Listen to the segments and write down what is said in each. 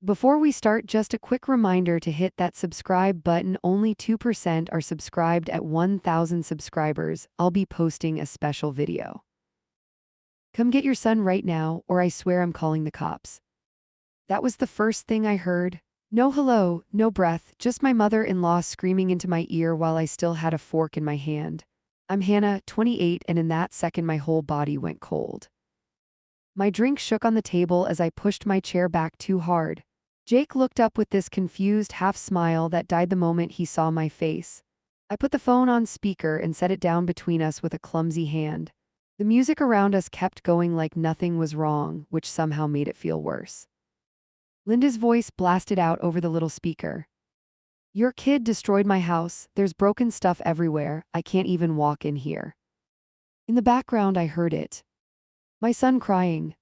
Before we start, just a quick reminder to hit that subscribe button. Only 2% are subscribed at 1,000 subscribers. I'll be posting a special video. Come get your son right now, or I swear I'm calling the cops. That was the first thing I heard. No hello, no breath, just my mother-in-law screaming into my ear while I still had a fork in my hand. I'm Hannah, 28, and in that second my whole body went cold. My drink shook on the table as I pushed my chair back too hard. Jake looked up with this confused half-smile that died the moment he saw my face. I put the phone on speaker and set it down between us with a clumsy hand. The music around us kept going like nothing was wrong, which somehow made it feel worse. Linda's voice blasted out over the little speaker. "Your kid destroyed my house. There's broken stuff everywhere. I can't even walk in here." In the background, I heard it. My son crying.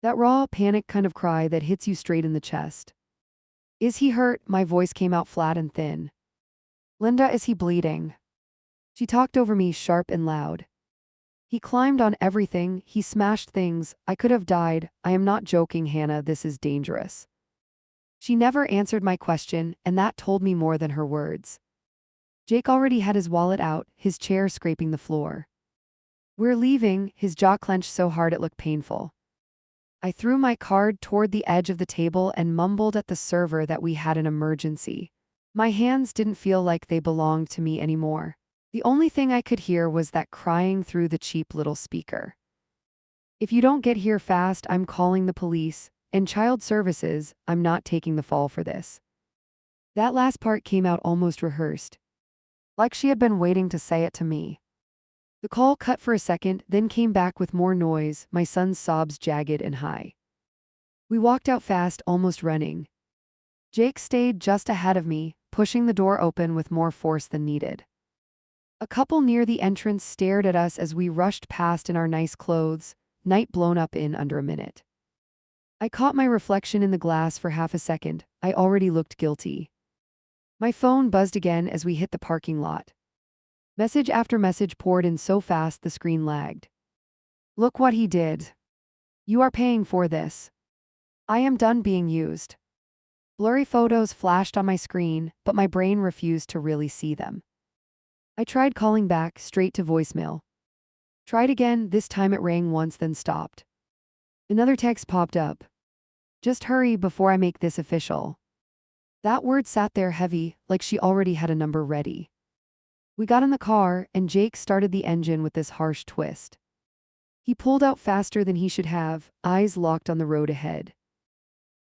That raw, panic kind of cry that hits you straight in the chest. "Is he hurt?" My voice came out flat and thin. "Linda, is he bleeding?" She talked over me, sharp and loud. "He climbed on everything, he smashed things. I could have died. I am not joking, Hannah, this is dangerous." She never answered my question, and that told me more than her words. Jake already had his wallet out, his chair scraping the floor. "We're leaving," his jaw clenched so hard it looked painful. I threw my card toward the edge of the table and mumbled at the server that we had an emergency. My hands didn't feel like they belonged to me anymore. The only thing I could hear was that crying through the cheap little speaker. "If you don't get here fast, I'm calling the police. And child services, I'm not taking the fall for this." That last part came out almost rehearsed. Like she had been waiting to say it to me. The call cut for a second, then came back with more noise, my son's sobs jagged and high. We walked out fast, almost running. Jake stayed just ahead of me, pushing the door open with more force than needed. A couple near the entrance stared at us as we rushed past in our nice clothes, night blown up in under a minute. I caught my reflection in the glass for half a second. I already looked guilty. My phone buzzed again as we hit the parking lot. Message after message poured in so fast the screen lagged. "Look what he did. You are paying for this. I am done being used." Blurry photos flashed on my screen, but my brain refused to really see them. I tried calling back, straight to voicemail. Tried again, this time it rang once then stopped. Another text popped up. "Just hurry before I make this official." That word sat there heavy, like she already had a number ready. We got in the car, and Jake started the engine with this harsh twist. He pulled out faster than he should have, eyes locked on the road ahead.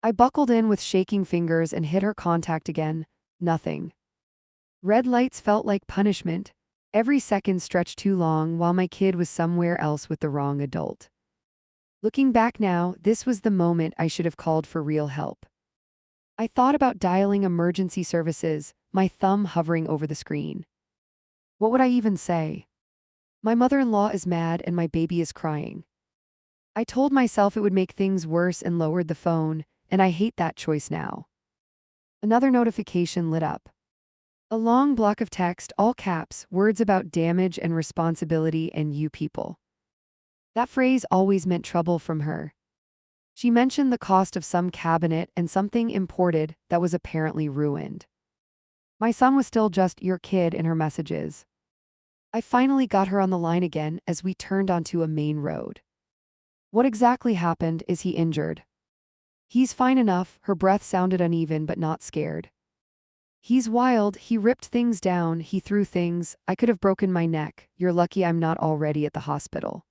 I buckled in with shaking fingers and hit her contact again. Nothing. Red lights felt like punishment. Every second stretched too long while my kid was somewhere else with the wrong adult. Looking back now, this was the moment I should have called for real help. I thought about dialing emergency services, my thumb hovering over the screen. What would I even say? My mother-in-law is mad and my baby is crying. I told myself it would make things worse and lowered the phone, and I hate that choice now. Another notification lit up. A long block of text, all caps, words about damage and responsibility and you people. That phrase always meant trouble from her. She mentioned the cost of some cabinet and something imported that was apparently ruined. My son was still just your kid in her messages. I finally got her on the line again as we turned onto a main road. "What exactly happened? Is he injured?" "He's fine enough," her breath sounded uneven but not scared. "He's wild, he ripped things down, he threw things, I could have broken my neck, you're lucky I'm not already at the hospital."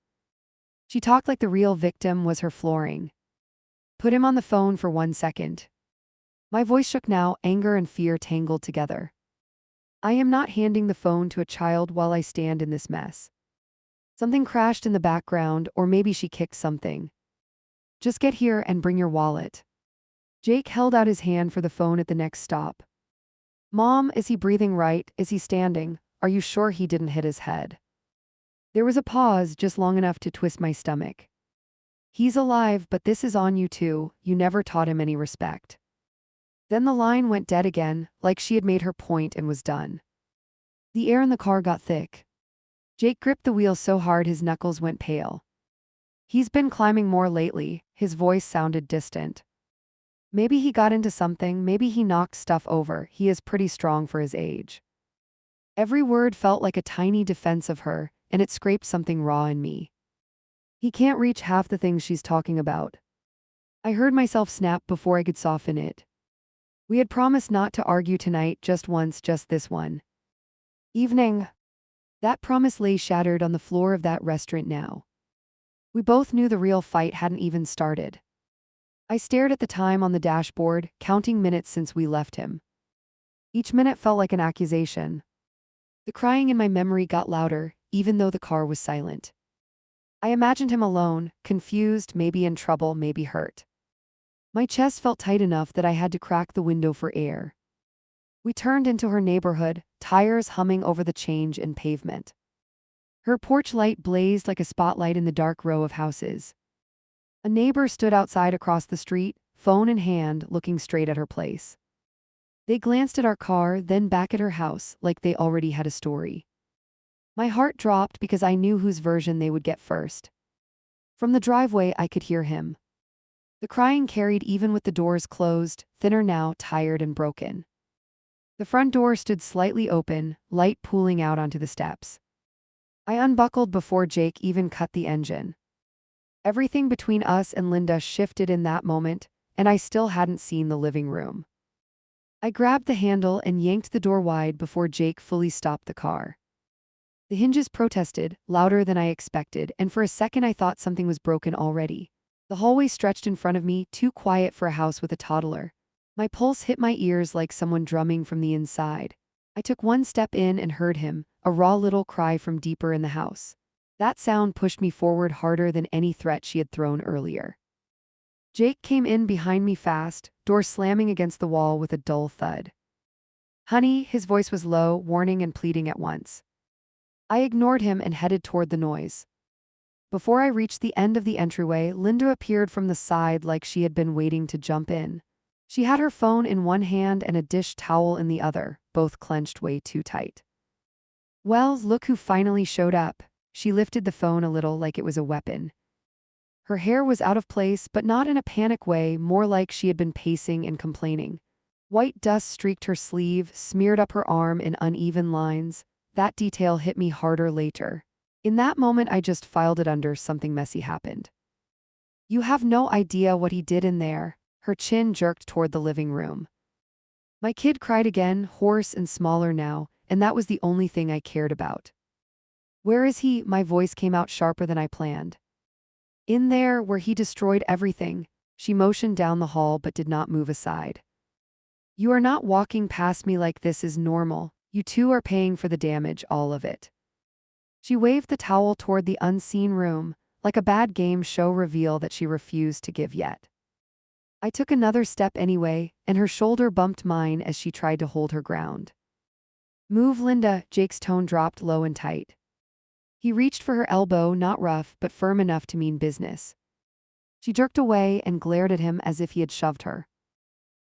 She talked like the real victim was her flooring. "Put him on the phone for 1 second." My voice shook now, anger and fear tangled together. I am not handing the phone to a child while I stand in this mess. Something crashed in the background, or maybe she kicked something. "Just get here and bring your wallet." Jake held out his hand for the phone at the next stop. "Mom, is he breathing right? Is he standing? Are you sure he didn't hit his head?" There was a pause, just long enough to twist my stomach. "He's alive, but this is on you too. You never taught him any respect." Then the line went dead again, like she had made her point and was done. The air in the car got thick. Jake gripped the wheel so hard his knuckles went pale. "He's been climbing more lately," his voice sounded distant. Maybe he got into something, maybe he knocked stuff over. He is pretty strong for his age. Every word felt like a tiny defense of her, and it scraped something raw in me. He can't reach half the things she's talking about. I heard myself snap before I could soften it. We had promised not to argue tonight, just once, just this one evening. That promise lay shattered on the floor of that restaurant now. We both knew the real fight hadn't even started. I stared at the time on the dashboard, counting minutes since we left him. Each minute felt like an accusation. The crying in my memory got louder, even though the car was silent. I imagined him alone, confused, maybe in trouble, maybe hurt. My chest felt tight enough that I had to crack the window for air. We turned into her neighborhood, tires humming over the change in pavement. Her porch light blazed like a spotlight in the dark row of houses. A neighbor stood outside across the street, phone in hand, looking straight at her place. They glanced at our car, then back at her house, like they already had a story. My heart dropped because I knew whose version they would get first. From the driveway, I could hear him. The crying carried even with the doors closed, thinner now, tired and broken. The front door stood slightly open, light pooling out onto the steps. I unbuckled before Jake even cut the engine. Everything between us and Linda shifted in that moment, and I still hadn't seen the living room. I grabbed the handle and yanked the door wide before Jake fully stopped the car. The hinges protested, louder than I expected, and for a second I thought something was broken already. The hallway stretched in front of me, too quiet for a house with a toddler. My pulse hit my ears like someone drumming from the inside. I took one step in and heard him, a raw little cry from deeper in the house. That sound pushed me forward harder than any threat she had thrown earlier. Jake came in behind me fast, door slamming against the wall with a dull thud. "Honey," his voice was low, warning and pleading at once. I ignored him and headed toward the noise. Before I reached the end of the entryway, Linda appeared from the side like she had been waiting to jump in. She had her phone in one hand and a dish towel in the other, both clenched way too tight. "Well, look who finally showed up." She lifted the phone a little like it was a weapon. Her hair was out of place, but not in a panic way, more like she had been pacing and complaining. White dust streaked her sleeve, smeared up her arm in uneven lines. That detail hit me harder later. In that moment, I just filed it under something messy happened. "You have no idea what he did in there." Her chin jerked toward the living room. My kid cried again, hoarse and smaller now, and that was the only thing I cared about. "Where is he?" My voice came out sharper than I planned. "In there, where he destroyed everything." She motioned down the hall but did not move aside. "You are not walking past me like this is normal. You two are paying for the damage, all of it." She waved the towel toward the unseen room, like a bad game show reveal that she refused to give yet. I took another step anyway, and her shoulder bumped mine as she tried to hold her ground. "Move, Linda." Jake's tone dropped low and tight. He reached for her elbow, not rough, but firm enough to mean business. She jerked away and glared at him as if he had shoved her.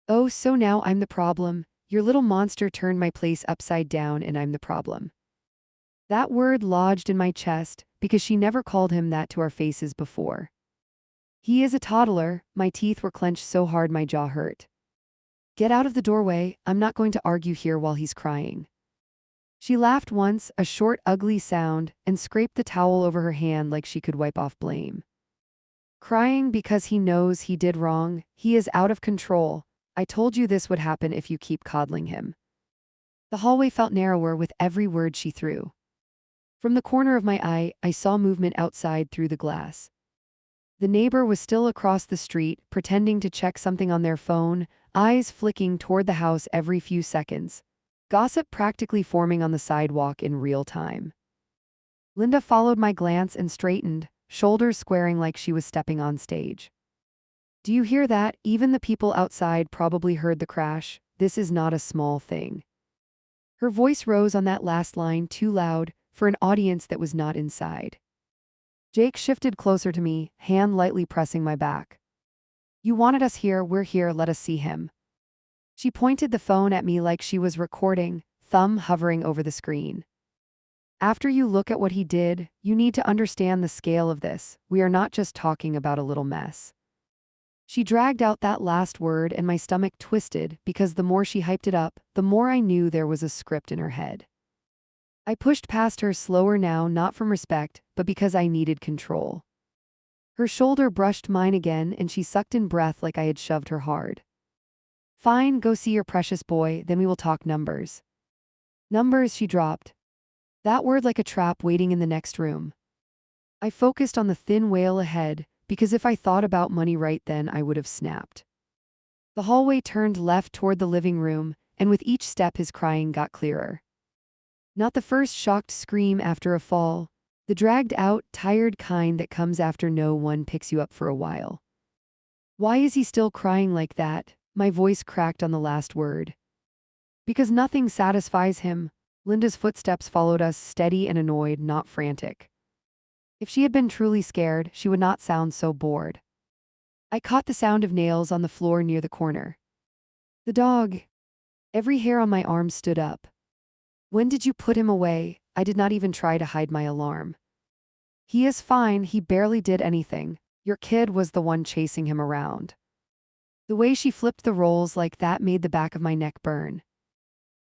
"Oh, so now I'm the problem. Your little monster turned my place upside down and I'm the problem." That word lodged in my chest because she never called him that to our faces before. "He is a toddler." My teeth were clenched so hard my jaw hurt. "Get out of the doorway. I'm not going to argue here while he's crying." She laughed once, a short, ugly sound, and scraped the towel over her hand like she could wipe off blame. "Crying because he knows he did wrong. He is out of control. I told you this would happen if you keep coddling him." The hallway felt narrower with every word she threw. From the corner of my eye, I saw movement outside through the glass. The neighbor was still across the street, pretending to check something on their phone, eyes flicking toward the house every few seconds. Gossip practically forming on the sidewalk in real time. Linda followed my glance and straightened, shoulders squaring like she was stepping on stage. "Do you hear that? Even the people outside probably heard the crash. This is not a small thing." Her voice rose on that last line too loud for an audience that was not inside. Jake shifted closer to me, hand lightly pressing my back. "You wanted us here, we're here, let us see him." She pointed the phone at me like she was recording, thumb hovering over the screen. "After you look at what he did, you need to understand the scale of this. We are not just talking about a little mess." She dragged out that last word and my stomach twisted because the more she hyped it up, the more I knew there was a script in her head. I pushed past her slower now, not from respect, but because I needed control. Her shoulder brushed mine again and she sucked in breath like I had shoved her hard. Fine, go see your precious boy, then we will talk numbers. Numbers, she dropped. That word like a trap waiting in the next room. I focused on the thin wail ahead, because if I thought about money right then I would have snapped. The hallway turned left toward the living room, and with each step his crying got clearer. Not the first shocked scream after a fall, the dragged out, tired kind that comes after no one picks you up for a while. Why is he still crying like that? My voice cracked on the last word. Because nothing satisfies him. Linda's footsteps followed us, steady and annoyed, not frantic. If she had been truly scared, she would not sound so bored. I caught the sound of nails on the floor near the corner. The dog. Every hair on my arm stood up. When did you put him away? I did not even try to hide my alarm. He is fine, he barely did anything. Your kid was the one chasing him around. The way she flipped the roles like that made the back of my neck burn.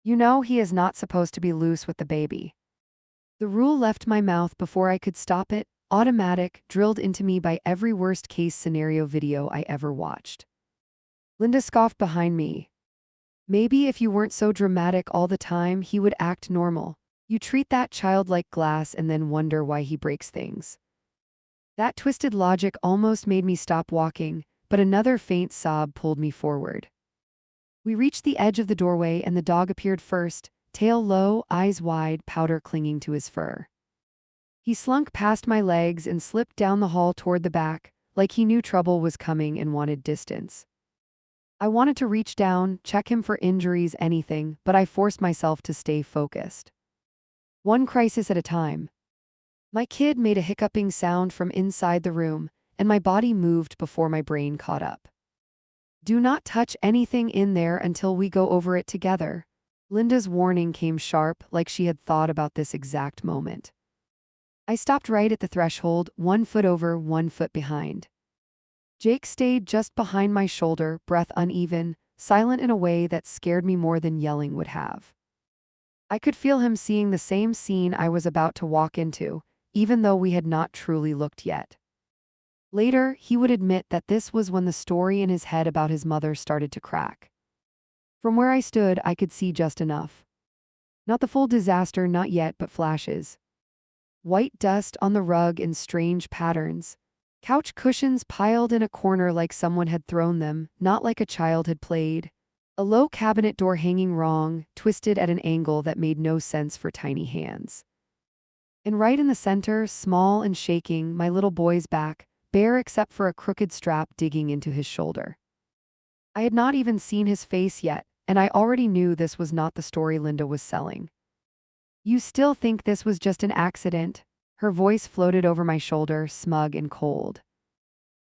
You know he is not supposed to be loose with the baby. The rule left my mouth before I could stop it, automatic, drilled into me by every worst-case scenario video I ever watched. Linda scoffed behind me. Maybe if you weren't so dramatic all the time, he would act normal. You treat that child like glass and then wonder why he breaks things. That twisted logic almost made me stop walking, but another faint sob pulled me forward. We reached the edge of the doorway and the dog appeared first, tail low, eyes wide, powder clinging to his fur. He slunk past my legs and slipped down the hall toward the back, like he knew trouble was coming and wanted distance. I wanted to reach down, check him for injuries, anything, but I forced myself to stay focused. One crisis at a time. My kid made a hiccuping sound from inside the room, and my body moved before my brain caught up. Do not touch anything in there until we go over it together. Linda's warning came sharp, like she had thought about this exact moment. I stopped right at the threshold, 1 foot over, 1 foot behind. Jake stayed just behind my shoulder, breath uneven, silent in a way that scared me more than yelling would have. I could feel him seeing the same scene I was about to walk into, even though we had not truly looked yet. Later, he would admit that this was when the story in his head about his mother started to crack. From where I stood, I could see just enough. Not the full disaster, not yet, but flashes. White dust on the rug in strange patterns. Couch cushions piled in a corner like someone had thrown them, not like a child had played. A low cabinet door hanging wrong, twisted at an angle that made no sense for tiny hands. And right in the center, small and shaking, my little boy's back, bare except for a crooked strap digging into his shoulder. I had not even seen his face yet, and I already knew this was not the story Linda was selling. You still think this was just an accident? Her voice floated over my shoulder, smug and cold.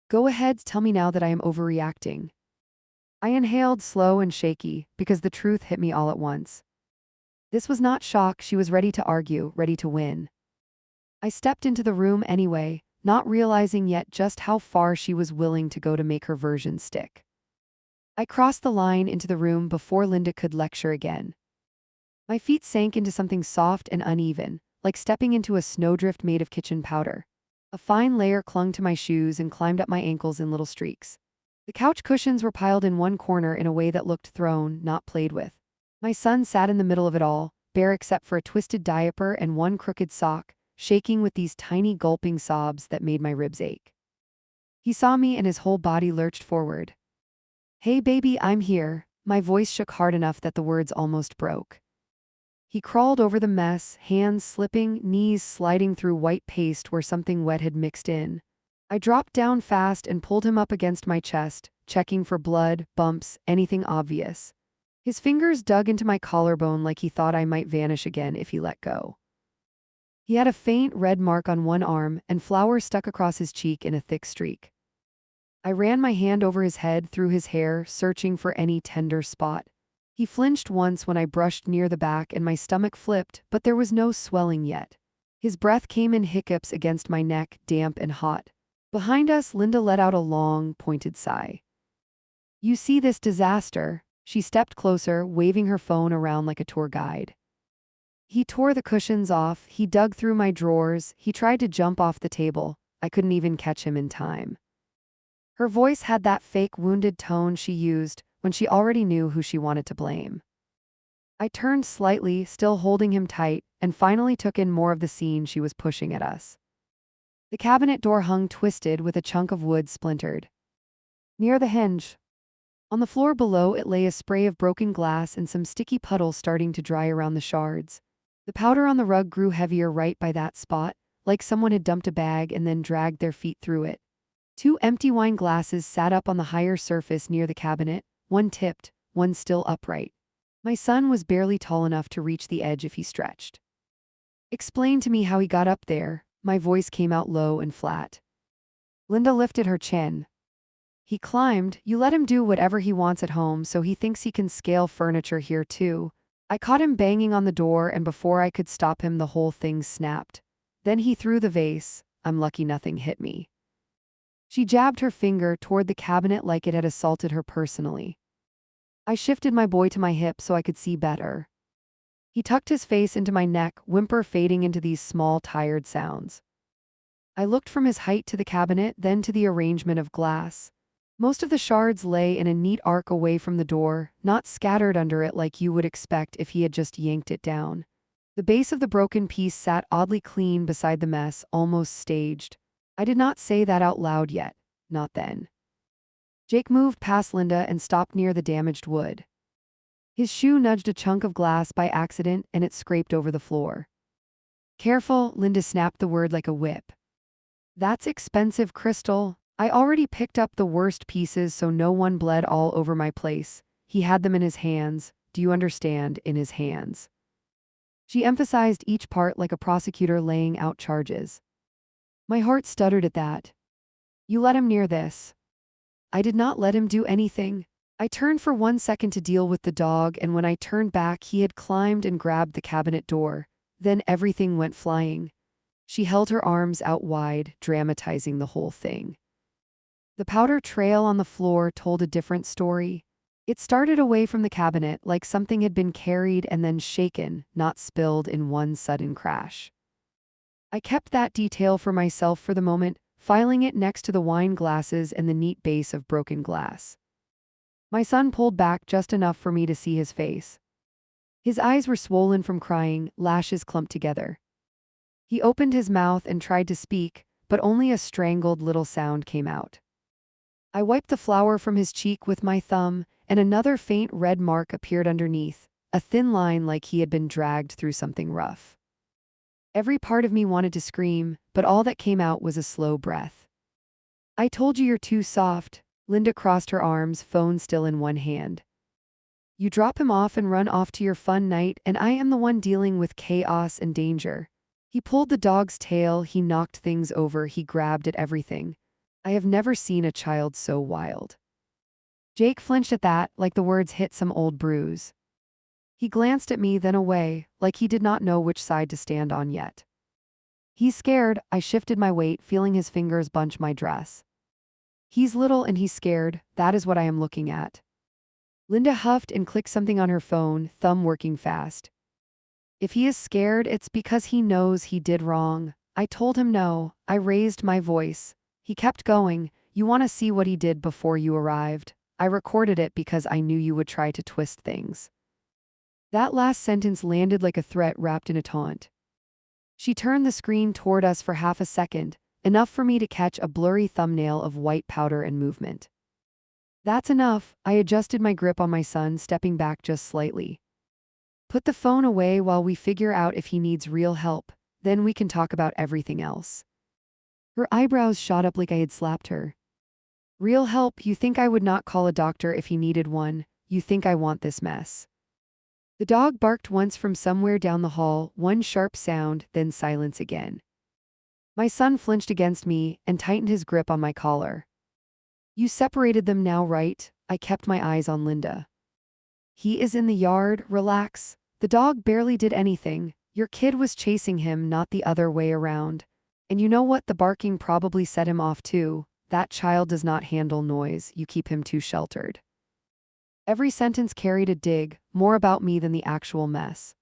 Go ahead, tell me now that I am overreacting. I inhaled slow and shaky, because the truth hit me all at once. This was not shock, she was ready to argue, ready to win. I stepped into the room anyway, not realizing yet just how far she was willing to go to make her version stick. I crossed the line into the room before Linda could lecture again. My feet sank into something soft and uneven, like stepping into a snowdrift made of kitchen powder. A fine layer clung to my shoes and climbed up my ankles in little streaks. The couch cushions were piled in one corner in a way that looked thrown, not played with. My son sat in the middle of it all, bare except for a twisted diaper and one crooked sock, shaking with these tiny gulping sobs that made my ribs ache. He saw me and his whole body lurched forward. Hey baby, I'm here. My voice shook hard enough that the words almost broke. He crawled over the mess, hands slipping, knees sliding through white paste where something wet had mixed in. I dropped down fast and pulled him up against my chest, checking for blood, bumps, anything obvious. His fingers dug into my collarbone like he thought I might vanish again if he let go. He had a faint red mark on one arm, and flour stuck across his cheek in a thick streak. I ran my hand over his head, through his hair, searching for any tender spot. He flinched once when I brushed near the back and my stomach flipped, but there was no swelling yet. His breath came in hiccups against my neck, damp and hot. Behind us, Linda let out a long, pointed sigh. You see this disaster? She stepped closer, waving her phone around like a tour guide. He tore the cushions off, he dug through my drawers, he tried to jump off the table. I couldn't even catch him in time. Her voice had that fake wounded tone she used when she already knew who she wanted to blame. I turned slightly, still holding him tight, and finally took in more of the scene she was pushing at us. The cabinet door hung twisted with a chunk of wood splintered. Near the hinge, on the floor below it lay a spray of broken glass and some sticky puddles starting to dry around the shards. The powder on the rug grew heavier right by that spot, like someone had dumped a bag and then dragged their feet through it. 2 empty wine glasses sat up on the higher surface near the cabinet, one tipped, one still upright. My son was barely tall enough to reach the edge if he stretched. Explain to me how he got up there. My voice came out low and flat. Linda lifted her chin. He climbed. You let him do whatever he wants at home, so he thinks he can scale furniture here too. I caught him banging on the door, and before I could stop him, the whole thing snapped. Then he threw the vase. I'm lucky nothing hit me. She jabbed her finger toward the cabinet like it had assaulted her personally. I shifted my boy to my hip so I could see better. He tucked his face into my neck, whimper fading into these small, tired sounds. I looked from his height to the cabinet, then to the arrangement of glass. Most of the shards lay in a neat arc away from the door, not scattered under it like you would expect if he had just yanked it down. The base of the broken piece sat oddly clean beside the mess, almost staged. I did not say that out loud yet, not then. Jake moved past Linda and stopped near the damaged wood. His shoe nudged a chunk of glass by accident and it scraped over the floor. Careful, Linda snapped the word like a whip. That's expensive crystal. I already picked up the worst pieces so no one bled all over my place. He had them in his hands. Do you understand? In his hands. She emphasized each part like a prosecutor laying out charges. My heart stuttered at that. You let him near this. I did not let him do anything. I turned for 1 second to deal with the dog, and when I turned back, he had climbed and grabbed the cabinet door. Then everything went flying. She held her arms out wide, dramatizing the whole thing. The powder trail on the floor told a different story. It started away from the cabinet like something had been carried and then shaken, not spilled in one sudden crash. I kept that detail for myself for the moment, filing it next to the wine glasses and the neat base of broken glass. My son pulled back just enough for me to see his face. His eyes were swollen from crying, lashes clumped together. He opened his mouth and tried to speak, but only a strangled little sound came out. I wiped the flour from his cheek with my thumb, and another faint red mark appeared underneath, a thin line like he had been dragged through something rough. Every part of me wanted to scream, but all that came out was a slow breath. I told you you're too soft. Linda crossed her arms, phone still in one hand. You drop him off and run off to your fun night, and I am the one dealing with chaos and danger. He pulled the dog's tail, he knocked things over, he grabbed at everything. I have never seen a child so wild. Jake flinched at that, like the words hit some old bruise. He glanced at me, then away, like he did not know which side to stand on yet. He's scared. I shifted my weight, feeling his fingers bunch my dress. He's little and he's scared, that is what I am looking at. Linda huffed and clicked something on her phone, thumb working fast. If he is scared, it's because he knows he did wrong. I told him no. I raised my voice. He kept going. You want to see what he did before you arrived? I recorded it because I knew you would try to twist things. That last sentence landed like a threat wrapped in a taunt. She turned the screen toward us for half a second, enough for me to catch a blurry thumbnail of white powder and movement. That's enough. I adjusted my grip on my son, stepping back just slightly. Put the phone away while we figure out if he needs real help, then we can talk about everything else. Her eyebrows shot up like I had slapped her. Real help? You think I would not call a doctor if he needed one? You think I want this mess? The dog barked once from somewhere down the hall, one sharp sound, then silence again. My son flinched against me and tightened his grip on my collar. You separated them now, right? I kept my eyes on Linda. He is in the yard, relax. The dog barely did anything. Your kid was chasing him, not the other way around. And you know what? The barking probably set him off too. That child does not handle noise, you keep him too sheltered. Every sentence carried a dig, more about me than the actual mess.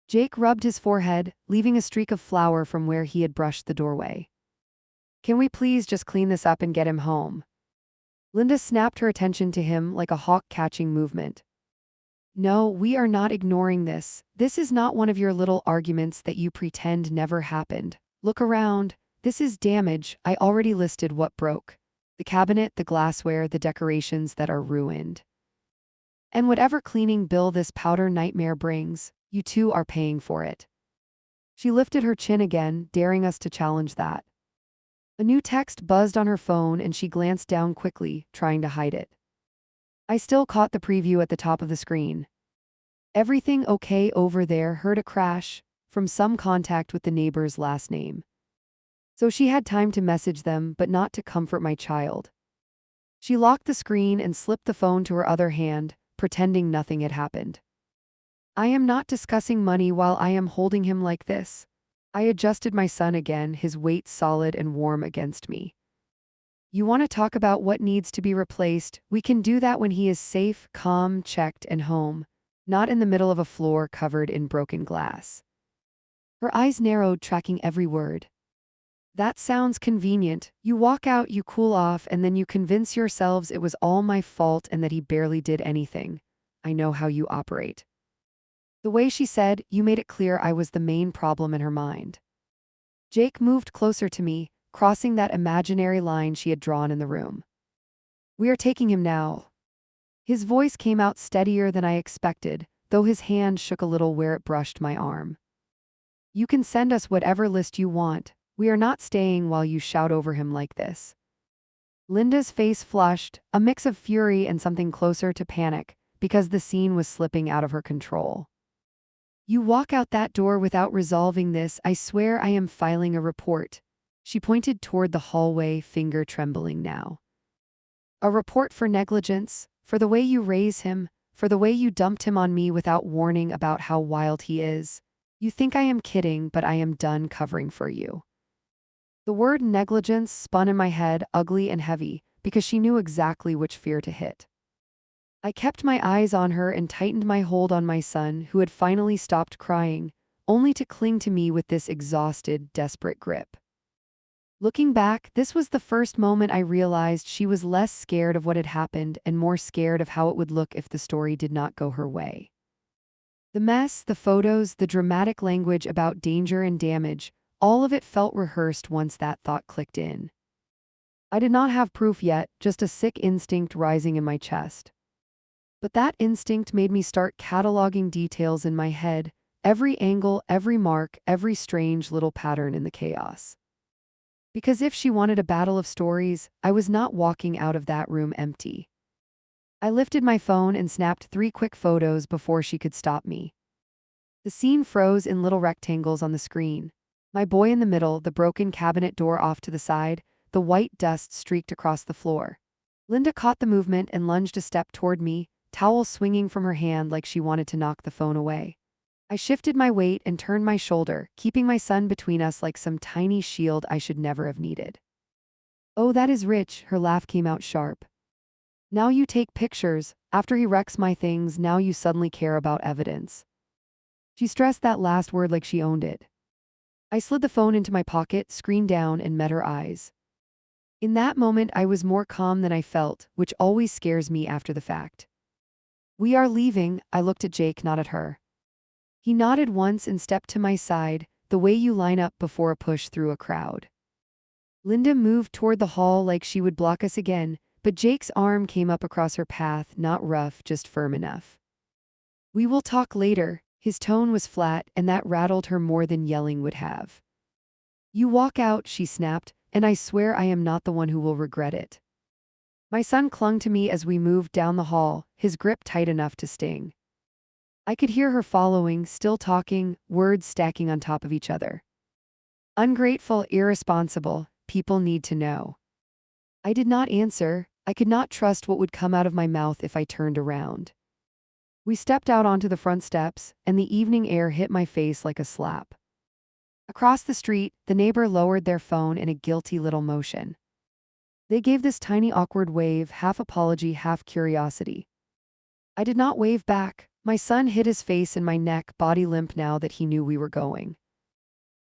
Jake rubbed his forehead, leaving a streak of flour from where he had brushed the doorway. Can we please just clean this up and get him home? Linda snapped her attention to him like a hawk catching movement. No, we are not ignoring this. This is not one of your little arguments that you pretend never happened. Look around. This is damage. I already listed what broke. The cabinet, the glassware, the decorations that are ruined. And whatever cleaning bill this powder nightmare brings, you two are paying for it. She lifted her chin again, daring us to challenge that. A new text buzzed on her phone and she glanced down quickly, trying to hide it. I still caught the preview at the top of the screen. Everything okay over there? Heard a crash from some contact with the neighbor's last name. So she had time to message them, but not to comfort my child. She locked the screen and slipped the phone to her other hand, pretending nothing had happened. I am not discussing money while I am holding him like this. I adjusted my son again, his weight solid and warm against me. You want to talk about what needs to be replaced? We can do that when he is safe, calm, checked, and home, not in the middle of a floor covered in broken glass. Her eyes narrowed, tracking every word. That sounds convenient. You walk out, you cool off, and then you convince yourselves it was all my fault and that he barely did anything. I know how you operate. The way she said, you made it clear I was the main problem in her mind. Jake moved closer to me, crossing that imaginary line she had drawn in the room. We are taking him now. His voice came out steadier than I expected, though his hand shook a little where it brushed my arm. You can send us whatever list you want. We are not staying while you shout over him like this. Linda's face flushed, a mix of fury and something closer to panic, because the scene was slipping out of her control. You walk out that door without resolving this, I swear I am filing a report. She pointed toward the hallway, finger trembling now. A report for negligence, for the way you raise him, for the way you dumped him on me without warning about how wild he is. You think I am kidding, but I am done covering for you. The word negligence spun in my head, ugly and heavy, because she knew exactly which fear to hit. I kept my eyes on her and tightened my hold on my son, who had finally stopped crying, only to cling to me with this exhausted, desperate grip. Looking back, this was the first moment I realized she was less scared of what had happened and more scared of how it would look if the story did not go her way. The mess, the photos, the dramatic language about danger and damage, all of it felt rehearsed once that thought clicked in. I did not have proof yet, just a sick instinct rising in my chest. But that instinct made me start cataloging details in my head, every angle, every mark, every strange little pattern in the chaos. Because if she wanted a battle of stories, I was not walking out of that room empty. I lifted my phone and snapped 3 quick photos before she could stop me. The scene froze in little rectangles on the screen. My boy in the middle, the broken cabinet door off to the side, the white dust streaked across the floor. Linda caught the movement and lunged a step toward me, towel swinging from her hand like she wanted to knock the phone away. I shifted my weight and turned my shoulder, keeping my son between us like some tiny shield I should never have needed. Oh, that is rich, her laugh came out sharp. Now you take pictures, after he wrecks my things, now you suddenly care about evidence. She stressed that last word like she owned it. I slid the phone into my pocket, screen down, and met her eyes. In that moment I was more calm than I felt, which always scares me after the fact. We are leaving, I looked at Jake, not at her. He nodded once and stepped to my side, the way you line up before a push through a crowd. Linda moved toward the hall like she would block us again, but Jake's arm came up across her path, not rough, just firm enough. We will talk later. His tone was flat, and that rattled her more than yelling would have. You walk out, she snapped, and I swear I am not the one who will regret it. My son clung to me as we moved down the hall, his grip tight enough to sting. I could hear her following, still talking, words stacking on top of each other. Ungrateful, irresponsible, people need to know. I did not answer. I could not trust what would come out of my mouth if I turned around. We stepped out onto the front steps, and the evening air hit my face like a slap. Across the street, the neighbor lowered their phone in a guilty little motion. They gave this tiny awkward wave, half apology, half curiosity. I did not wave back. My son hid his face in my neck, body limp now that he knew we were going.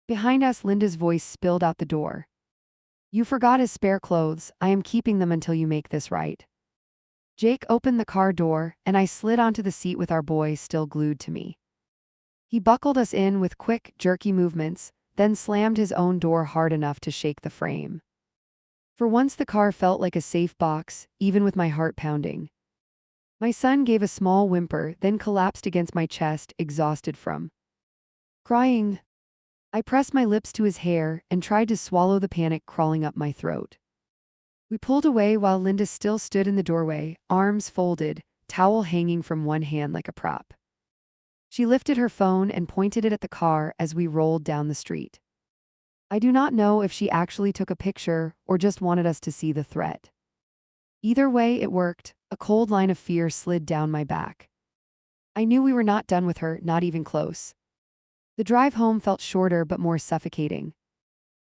Behind us, Linda's voice spilled out the door. You forgot his spare clothes. I am keeping them until you make this right. Jake opened the car door, and I slid onto the seat with our boy still glued to me. He buckled us in with quick, jerky movements, then slammed his own door hard enough to shake the frame. For once the car felt like a safe box, even with my heart pounding. My son gave a small whimper, then collapsed against my chest, exhausted from crying. I pressed my lips to his hair and tried to swallow the panic crawling up my throat. We pulled away while Linda still stood in the doorway, arms folded, towel hanging from one hand like a prop. She lifted her phone and pointed it at the car as we rolled down the street. I do not know if she actually took a picture or just wanted us to see the threat. Either way, it worked. A cold line of fear slid down my back. I knew we were not done with her, not even close. The drive home felt shorter but more suffocating.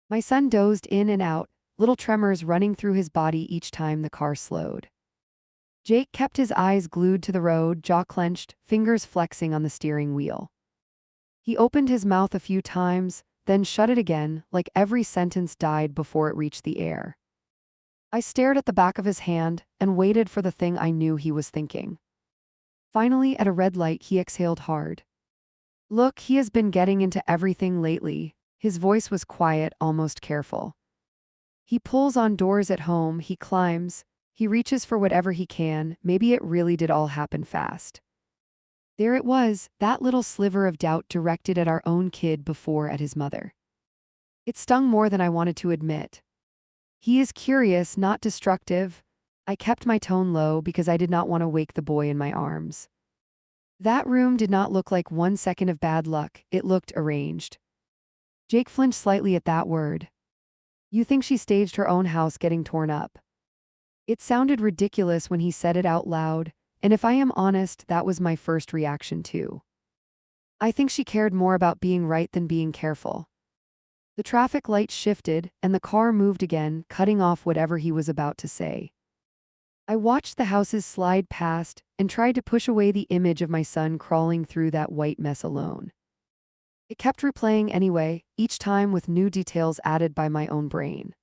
My son dozed in and out, little tremors running through his body each time the car slowed. Jake kept his eyes glued to the road, jaw clenched, fingers flexing on the steering wheel. He opened his mouth a few times, then shut it again, like every sentence died before it reached the air. I stared at the back of his hand and waited for the thing I knew he was thinking. Finally, at a red light, he exhaled hard. Look, he has been getting into everything lately. His voice was quiet, almost careful. He pulls on doors at home, he climbs, he reaches for whatever he can. Maybe it really did all happen fast. There it was, that little sliver of doubt directed at our own kid before at his mother. It stung more than I wanted to admit. He is curious, not destructive. I kept my tone low because I did not want to wake the boy in my arms. That room did not look like 1 second of bad luck, it looked arranged. Jake flinched slightly at that word. You think she staged her own house getting torn up? It sounded ridiculous when he said it out loud, and if I am honest, that was my first reaction too. I think she cared more about being right than being careful. The traffic light shifted, and the car moved again, cutting off whatever he was about to say. I watched the houses slide past and tried to push away the image of my son crawling through that white mess alone. It kept replaying anyway, each time with new details added by my own brain.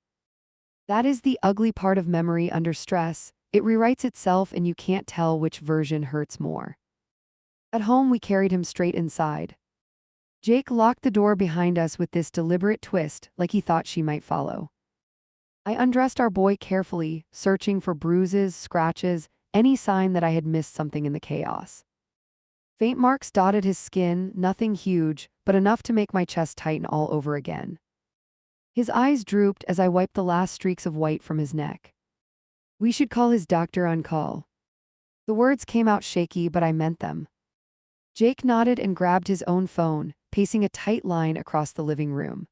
That is the ugly part of memory under stress. It rewrites itself and you can't tell which version hurts more. At home, we carried him straight inside. Jake locked the door behind us with this deliberate twist, like he thought she might follow. I undressed our boy carefully, searching for bruises, scratches, any sign that I had missed something in the chaos. Faint marks dotted his skin, nothing huge, but enough to make my chest tighten all over again. His eyes drooped as I wiped the last streaks of white from his neck. We should call his doctor on call. The words came out shaky, but I meant them. Jake nodded and grabbed his own phone, pacing a tight line across the living room.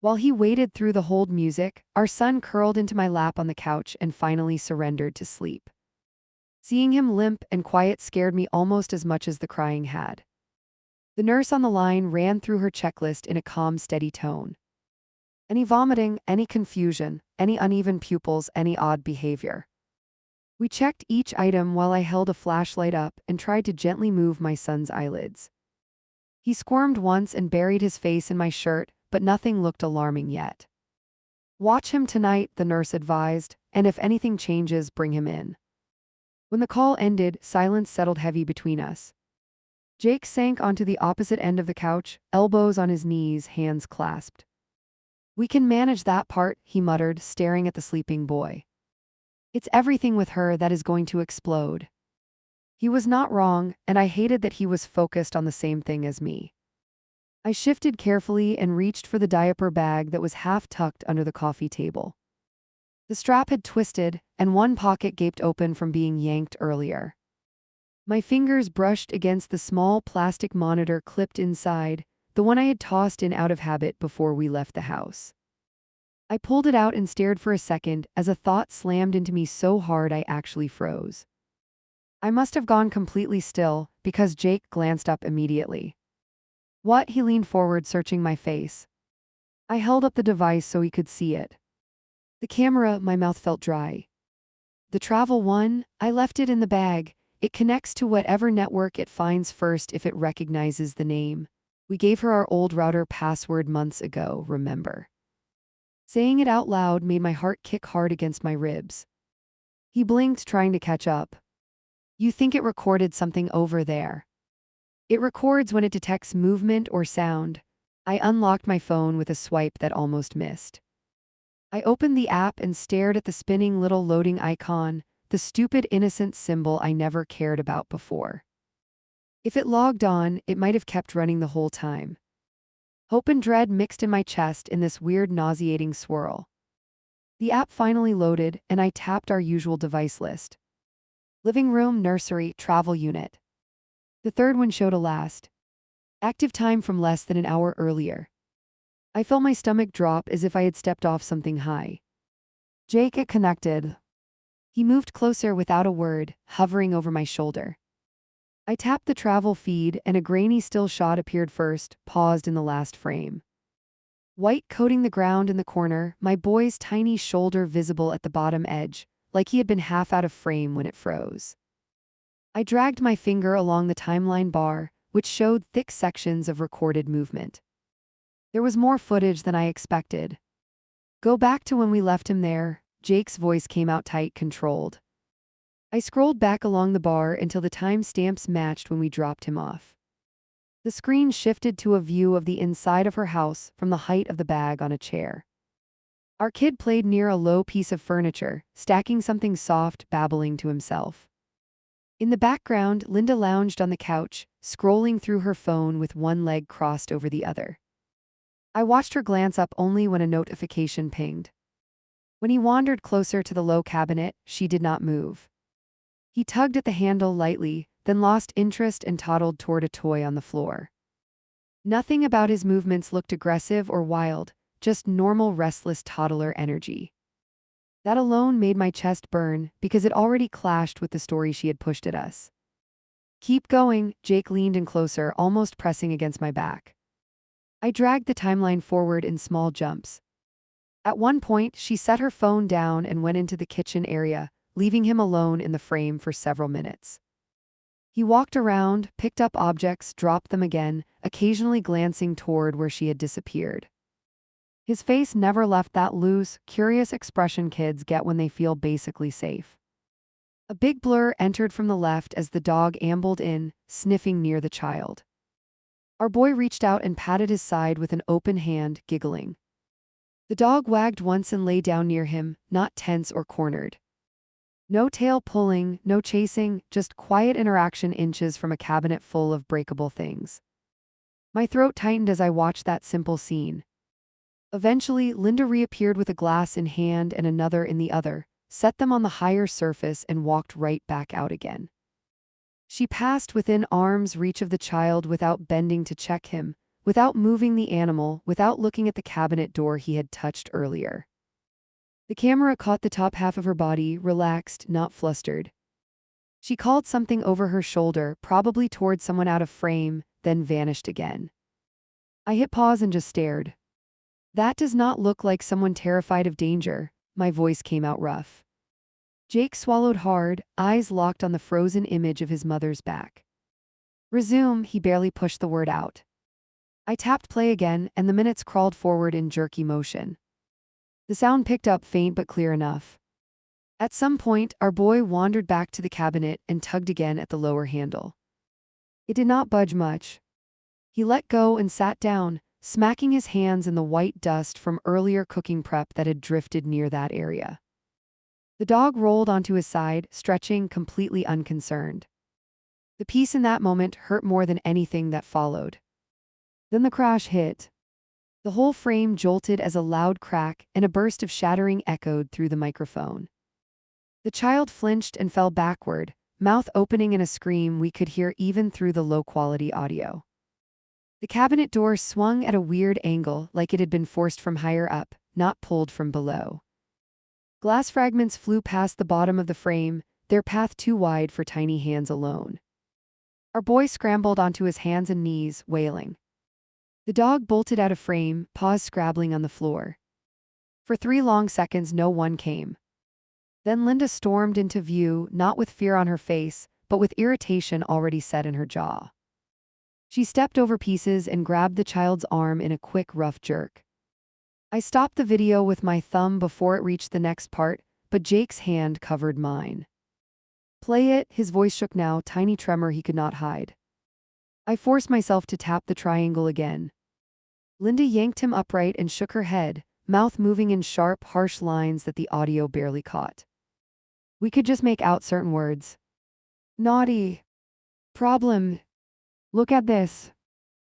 While he waited through the hold music, our son curled into my lap on the couch and finally surrendered to sleep. Seeing him limp and quiet scared me almost as much as the crying had. The nurse on the line ran through her checklist in a calm, steady tone. Any vomiting, any confusion, any uneven pupils, any odd behavior. We checked each item while I held a flashlight up and tried to gently move my son's eyelids. He squirmed once and buried his face in my shirt, but nothing looked alarming yet. Watch him tonight, the nurse advised, and if anything changes, bring him in. When the call ended, silence settled heavy between us. Jake sank onto the opposite end of the couch, elbows on his knees, hands clasped. We can manage that part, he muttered, staring at the sleeping boy. It's everything with her that is going to explode. He was not wrong, and I hated that he was focused on the same thing as me. I shifted carefully and reached for the diaper bag that was half tucked under the coffee table. The strap had twisted, and one pocket gaped open from being yanked earlier. My fingers brushed against the small plastic monitor clipped inside, the one I had tossed in out of habit before we left the house. I pulled it out and stared for a second as a thought slammed into me so hard I actually froze. I must have gone completely still, because Jake glanced up immediately. What? He leaned forward, searching my face. I held up the device so he could see it. The camera, my mouth felt dry. The travel one, I left it in the bag. It connects to whatever network it finds first if it recognizes the name. We gave her our old router password months ago, remember? Saying it out loud made my heart kick hard against my ribs. He blinked, trying to catch up. You think it recorded something over there? It records when it detects movement or sound. I unlocked my phone with a swipe that almost missed. I opened the app and stared at the spinning little loading icon, the stupid innocent symbol I never cared about before. If it logged on, it might have kept running the whole time. Hope and dread mixed in my chest in this weird, nauseating swirl. The app finally loaded, and I tapped our usual device list. Living room, nursery, travel unit. The third one showed a last active time from less than an hour earlier. I felt my stomach drop as if I had stepped off something high. Jake, it connected. He moved closer without a word, hovering over my shoulder. I tapped the travel feed, and a grainy still shot appeared first, paused in the last frame. White coating the ground in the corner, my boy's tiny shoulder visible at the bottom edge, like he had been half out of frame when it froze. I dragged my finger along the timeline bar, which showed thick sections of recorded movement. There was more footage than I expected. Go back to when we left him there, Jake's voice came out tight, controlled. I scrolled back along the bar until the timestamps matched when we dropped him off. The screen shifted to a view of the inside of her house from the height of the bag on a chair. Our kid played near a low piece of furniture, stacking something soft, babbling to himself. In the background, Linda lounged on the couch, scrolling through her phone with one leg crossed over the other. I watched her glance up only when a notification pinged. When he wandered closer to the low cabinet, she did not move. He tugged at the handle lightly, then lost interest and toddled toward a toy on the floor. Nothing about his movements looked aggressive or wild, just normal restless toddler energy. That alone made my chest burn because it already clashed with the story she had pushed at us. Keep going, Jake leaned in closer, almost pressing against my back. I dragged the timeline forward in small jumps. At one point, she set her phone down and went into the kitchen area, leaving him alone in the frame for several minutes. He walked around, picked up objects, dropped them again, occasionally glancing toward where she had disappeared. His face never left that loose, curious expression kids get when they feel basically safe. A big blur entered from the left as the dog ambled in, sniffing near the child. Our boy reached out and patted his side with an open hand, giggling. The dog wagged once and lay down near him, not tense or cornered. No tail pulling, no chasing, just quiet interaction inches from a cabinet full of breakable things. My throat tightened as I watched that simple scene. Eventually, Linda reappeared with a glass in hand and another in the other, set them on the higher surface and walked right back out again. She passed within arm's reach of the child without bending to check him, without moving the animal, without looking at the cabinet door he had touched earlier. The camera caught the top half of her body, relaxed, not flustered. She called something over her shoulder, probably toward someone out of frame, then vanished again. I hit pause and just stared. That does not look like someone terrified of danger, my voice came out rough. Jake swallowed hard, eyes locked on the frozen image of his mother's back. Resume, he barely pushed the word out. I tapped play again, and the minutes crawled forward in jerky motion. The sound picked up faint but clear enough. At some point, our boy wandered back to the cabinet and tugged again at the lower handle. It did not budge much. He let go and sat down, smacking his hands in the white dust from earlier cooking prep that had drifted near that area. The dog rolled onto his side, stretching, completely unconcerned. The peace in that moment hurt more than anything that followed. Then the crash hit. The whole frame jolted as a loud crack, and a burst of shattering echoed through the microphone. The child flinched and fell backward, mouth opening in a scream we could hear even through the low-quality audio. The cabinet door swung at a weird angle, like it had been forced from higher up, not pulled from below. Glass fragments flew past the bottom of the frame, their path too wide for tiny hands alone. Our boy scrambled onto his hands and knees, wailing. The dog bolted out of frame, paws scrabbling on the floor. For 3 long seconds no one came. Then Linda stormed into view, not with fear on her face, but with irritation already set in her jaw. She stepped over pieces and grabbed the child's arm in a quick, rough jerk. I stopped the video with my thumb before it reached the next part, but Jake's hand covered mine. "Play it," his voice shook now, tiny tremor he could not hide. I forced myself to tap the triangle again. Linda yanked him upright and shook her head, mouth moving in sharp, harsh lines that the audio barely caught. We could just make out certain words. "Naughty. Problem. Look at this."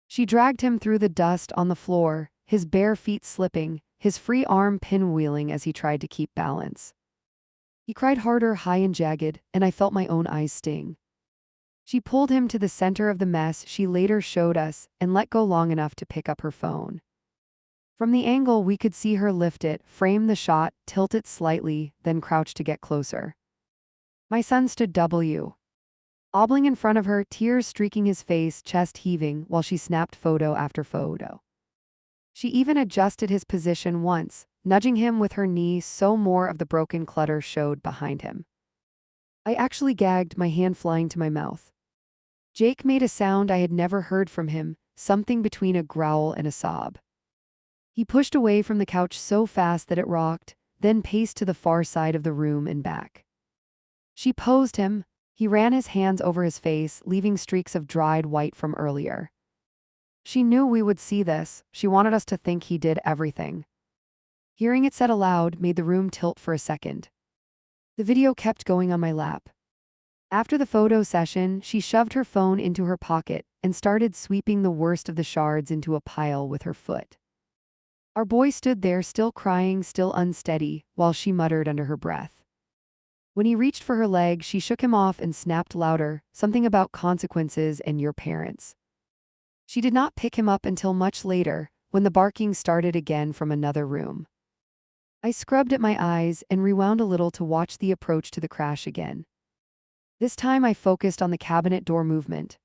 She dragged him through the dust on the floor, his bare feet slipping, his free arm pinwheeling as he tried to keep balance. He cried harder, high and jagged, and I felt my own eyes sting. She pulled him to the center of the mess she later showed us and let go long enough to pick up her phone. From the angle we could see her lift it, frame the shot, tilt it slightly, then crouch to get closer. My son stood wobbling in front of her, tears streaking his face, chest heaving, while she snapped photo after photo. She even adjusted his position once, nudging him with her knee so more of the broken clutter showed behind him. I actually gagged, my hand flying to my mouth. Jake made a sound I had never heard from him, something between a growl and a sob. He pushed away from the couch so fast that it rocked, then paced to the far side of the room and back. She posed him. He ran his hands over his face, leaving streaks of dried white from earlier. She knew we would see this. She wanted us to think he did everything. Hearing it said aloud made the room tilt for a second. The video kept going on my lap. After the photo session, she shoved her phone into her pocket and started sweeping the worst of the shards into a pile with her foot. Our boy stood there, still crying, still unsteady, while she muttered under her breath. When he reached for her leg, she shook him off and snapped louder, something about consequences and your parents. She did not pick him up until much later, when the barking started again from another room. I scrubbed at my eyes and rewound a little to watch the approach to the crash again. This time I focused on the cabinet door movement.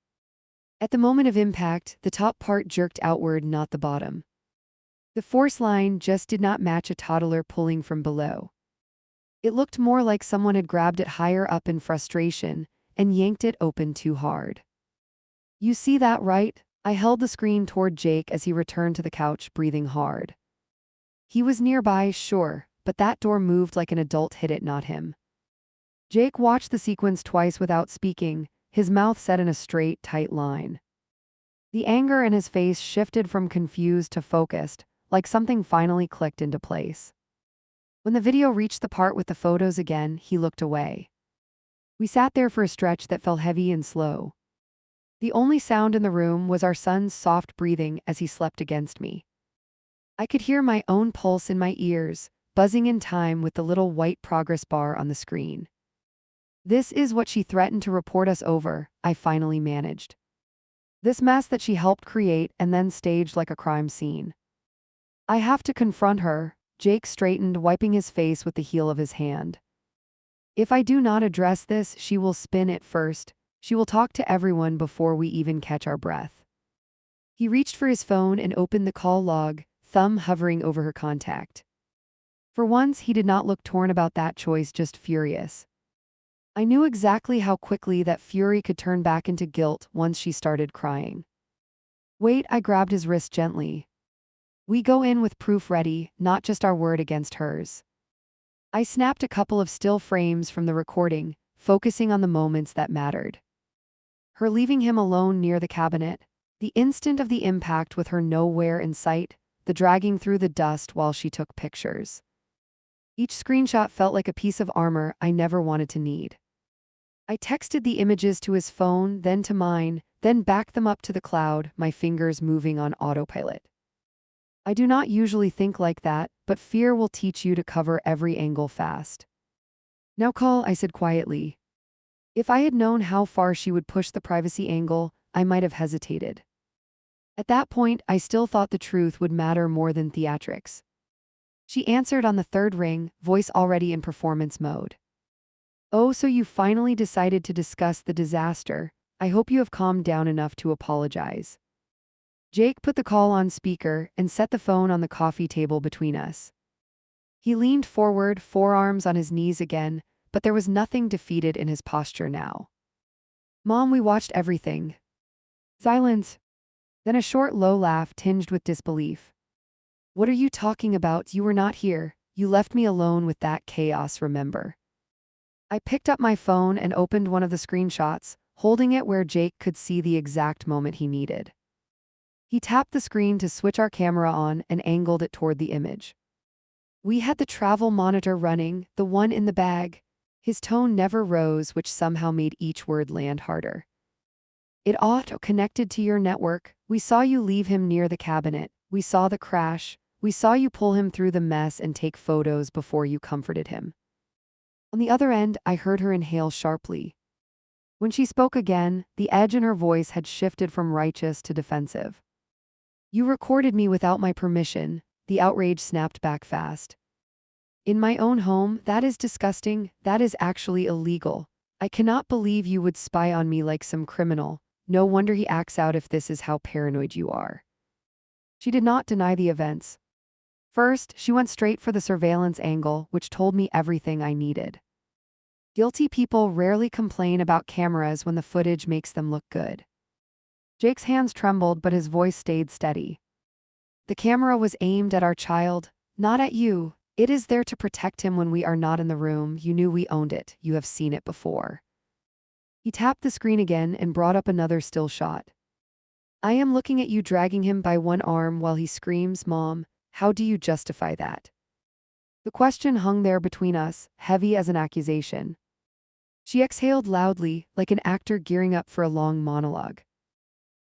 At the moment of impact, the top part jerked outward, not the bottom. The force line just did not match a toddler pulling from below. It looked more like someone had grabbed it higher up in frustration and yanked it open too hard. "You see that, right?" I held the screen toward Jake as he returned to the couch, breathing hard. He was nearby, sure, but that door moved like an adult hit it, not him. Jake watched the sequence twice without speaking, his mouth set in a straight, tight line. The anger in his face shifted from confused to focused, like something finally clicked into place. When the video reached the part with the photos again, he looked away. We sat there for a stretch that felt heavy and slow. The only sound in the room was our son's soft breathing as he slept against me. I could hear my own pulse in my ears, buzzing in time with the little white progress bar on the screen. "This is what she threatened to report us over," I finally managed. "This mess that she helped create and then staged like a crime scene. I have to confront her." Jake straightened, wiping his face with the heel of his hand. "If I do not address this, she will spin it first. She will talk to everyone before we even catch our breath." He reached for his phone and opened the call log, thumb hovering over her contact. For once, he did not look torn about that choice, just furious. I knew exactly how quickly that fury could turn back into guilt once she started crying. "Wait," I grabbed his wrist gently. "We go in with proof ready, not just our word against hers." I snapped a couple of still frames from the recording, focusing on the moments that mattered. Her leaving him alone near the cabinet, the instant of the impact with her nowhere in sight, the dragging through the dust while she took pictures. Each screenshot felt like a piece of armor I never wanted to need. I texted the images to his phone, then to mine, then backed them up to the cloud, my fingers moving on autopilot. I do not usually think like that, but fear will teach you to cover every angle fast. "Now call," I said quietly. If I had known how far she would push the privacy angle, I might have hesitated. At that point, I still thought the truth would matter more than theatrics. She answered on the third ring, voice already in performance mode. "Oh, so you finally decided to discuss the disaster. I hope you have calmed down enough to apologize." Jake put the call on speaker and set the phone on the coffee table between us. He leaned forward, forearms on his knees again, but there was nothing defeated in his posture now. Mom, we watched everything. Silence. Then a short, low laugh tinged with disbelief. What are you talking about? You were not here. You left me alone with that chaos, remember? I picked up my phone and opened one of the screenshots, holding it where Jake could see the exact moment he needed. He tapped the screen to switch our camera on and angled it toward the image. We had the travel monitor running, the one in the bag. His tone never rose, which somehow made each word land harder. It auto-connected to your network. We saw you leave him near the cabinet. We saw the crash. We saw you pull him through the mess and take photos before you comforted him. On the other end, I heard her inhale sharply. When she spoke again, the edge in her voice had shifted from righteous to defensive. You recorded me without my permission. The outrage snapped back fast. In my own home, that is disgusting. That is actually illegal. I cannot believe you would spy on me like some criminal. No wonder he acts out if this is how paranoid you are. She did not deny the events. First, she went straight for the surveillance angle, which told me everything I needed. Guilty people rarely complain about cameras when the footage makes them look good. Jake's hands trembled, but his voice stayed steady. The camera was aimed at our child, not at you. It is there to protect him when we are not in the room. You knew we owned it. You have seen it before. He tapped the screen again and brought up another still shot. I am looking at you dragging him by one arm while he screams, Mom, how do you justify that? The question hung there between us, heavy as an accusation. She exhaled loudly, like an actor gearing up for a long monologue.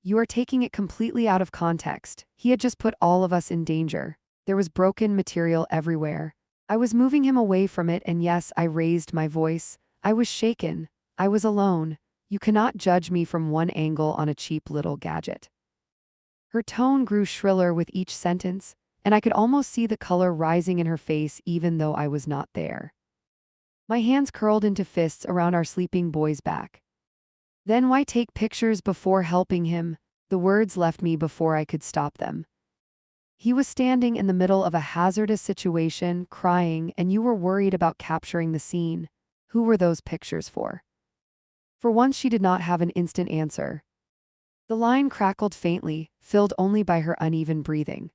You are taking it completely out of context. He had just put all of us in danger. There was broken material everywhere. I was moving him away from it, and yes, I raised my voice. I was shaken. I was alone. You cannot judge me from one angle on a cheap little gadget. Her tone grew shriller with each sentence, and I could almost see the color rising in her face even though I was not there. My hands curled into fists around our sleeping boy's back. Then why take pictures before helping him? The words left me before I could stop them. He was standing in the middle of a hazardous situation, crying, and you were worried about capturing the scene. Who were those pictures for? For once, she did not have an instant answer. The line crackled faintly, filled only by her uneven breathing.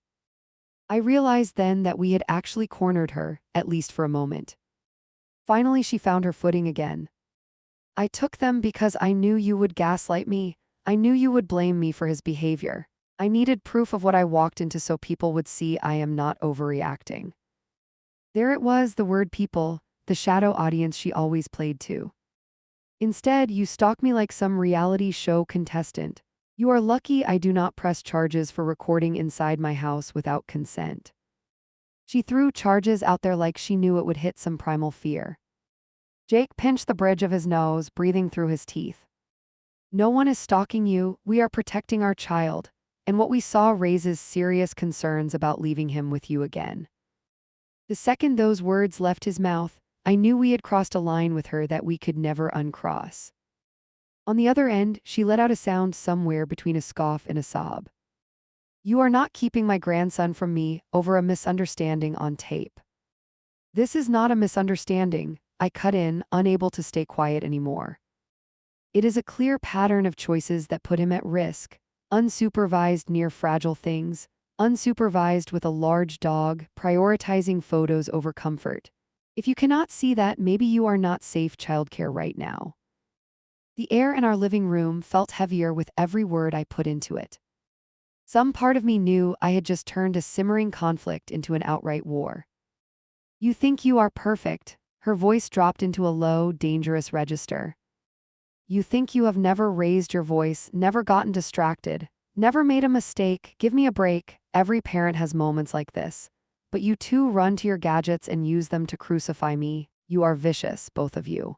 I realized then that we had actually cornered her, at least for a moment. Finally, she found her footing again. I took them because I knew you would gaslight me. I knew you would blame me for his behavior. I needed proof of what I walked into so people would see I am not overreacting. There it was, the word people, the shadow audience she always played to. Instead, you stalk me like some reality show contestant. You are lucky I do not press charges for recording inside my house without consent. She threw charges out there like she knew it would hit some primal fear. Jake pinched the bridge of his nose, breathing through his teeth. No one is stalking you. We are protecting our child. And what we saw raises serious concerns about leaving him with you again. The second those words left his mouth, I knew we had crossed a line with her that we could never uncross. On the other end, she let out a sound somewhere between a scoff and a sob. You are not keeping my grandson from me over a misunderstanding on tape. This is not a misunderstanding, I cut in, unable to stay quiet anymore. It is a clear pattern of choices that put him at risk. Unsupervised near fragile things, unsupervised with a large dog, prioritizing photos over comfort. If you cannot see that, maybe you are not safe childcare right now. The air in our living room felt heavier with every word I put into it. Some part of me knew I had just turned a simmering conflict into an outright war. You think you are perfect. Her voice dropped into a low, dangerous register. You think you have never raised your voice, never gotten distracted, never made a mistake. Give me a break. Every parent has moments like this. But you too run to your gadgets and use them to crucify me. You are vicious, both of you.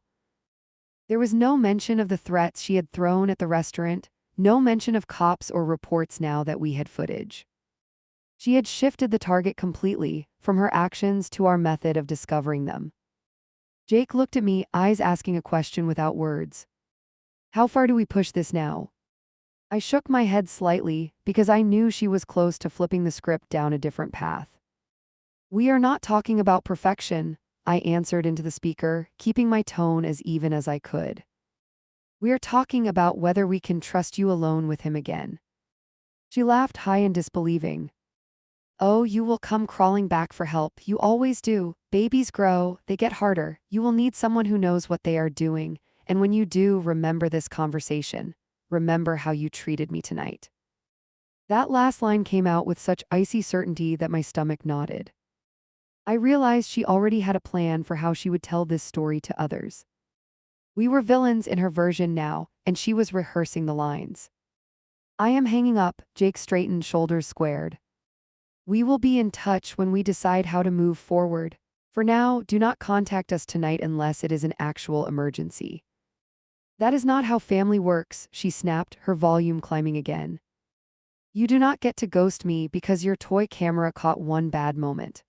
There was no mention of the threats she had thrown at the restaurant, no mention of cops or reports now that we had footage. She had shifted the target completely, from her actions to our method of discovering them. Jake looked at me, eyes asking a question without words. How far do we push this now? I shook my head slightly because I knew she was close to flipping the script down a different path. We are not talking about perfection, I answered into the speaker, keeping my tone as even as I could. We are talking about whether we can trust you alone with him again. She laughed high and disbelieving. Oh, you will come crawling back for help. You always do. Babies grow, they get harder. You will need someone who knows what they are doing. And when you do, remember this conversation. Remember how you treated me tonight. That last line came out with such icy certainty that my stomach knotted. I realized she already had a plan for how she would tell this story to others. We were villains in her version now, and she was rehearsing the lines. I am hanging up, Jake straightened, shoulders squared. We will be in touch when we decide how to move forward. For now, do not contact us tonight unless it is an actual emergency. That is not how family works, she snapped, her volume climbing again. You do not get to ghost me because your toy camera caught one bad moment.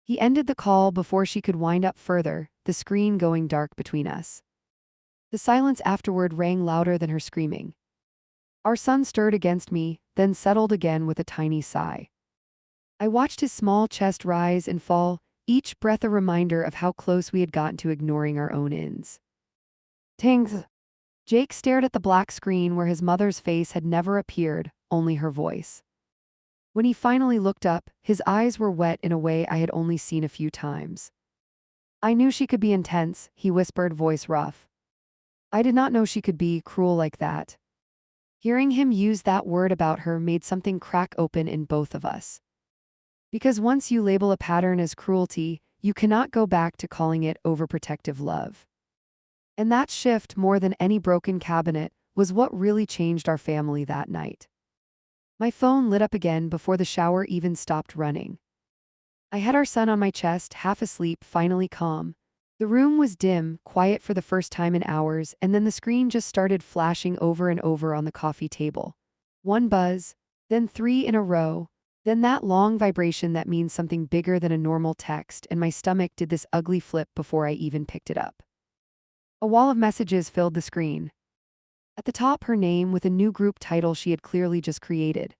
He ended the call before she could wind up further, the screen going dark between us. The silence afterward rang louder than her screaming. Our son stirred against me, then settled again with a tiny sigh. I watched his small chest rise and fall, each breath a reminder of how close we had gotten to ignoring our own ins. Tings! Jake stared at the black screen where his mother's face had never appeared, only her voice. When he finally looked up, his eyes were wet in a way I had only seen a few times. I knew she could be intense, he whispered, voice rough. I did not know she could be cruel like that. Hearing him use that word about her made something crack open in both of us. Because once you label a pattern as cruelty, you cannot go back to calling it overprotective love. And that shift, more than any broken cabinet, was what really changed our family that night. My phone lit up again before the shower even stopped running. I had our son on my chest, half asleep, finally calm. The room was dim, quiet for the first time in hours, and then the screen just started flashing over and over on the coffee table. One buzz, then three in a row, then that long vibration that means something bigger than a normal text, and my stomach did this ugly flip before I even picked it up. A wall of messages filled the screen. At the top, her name with a new group title she had clearly just created.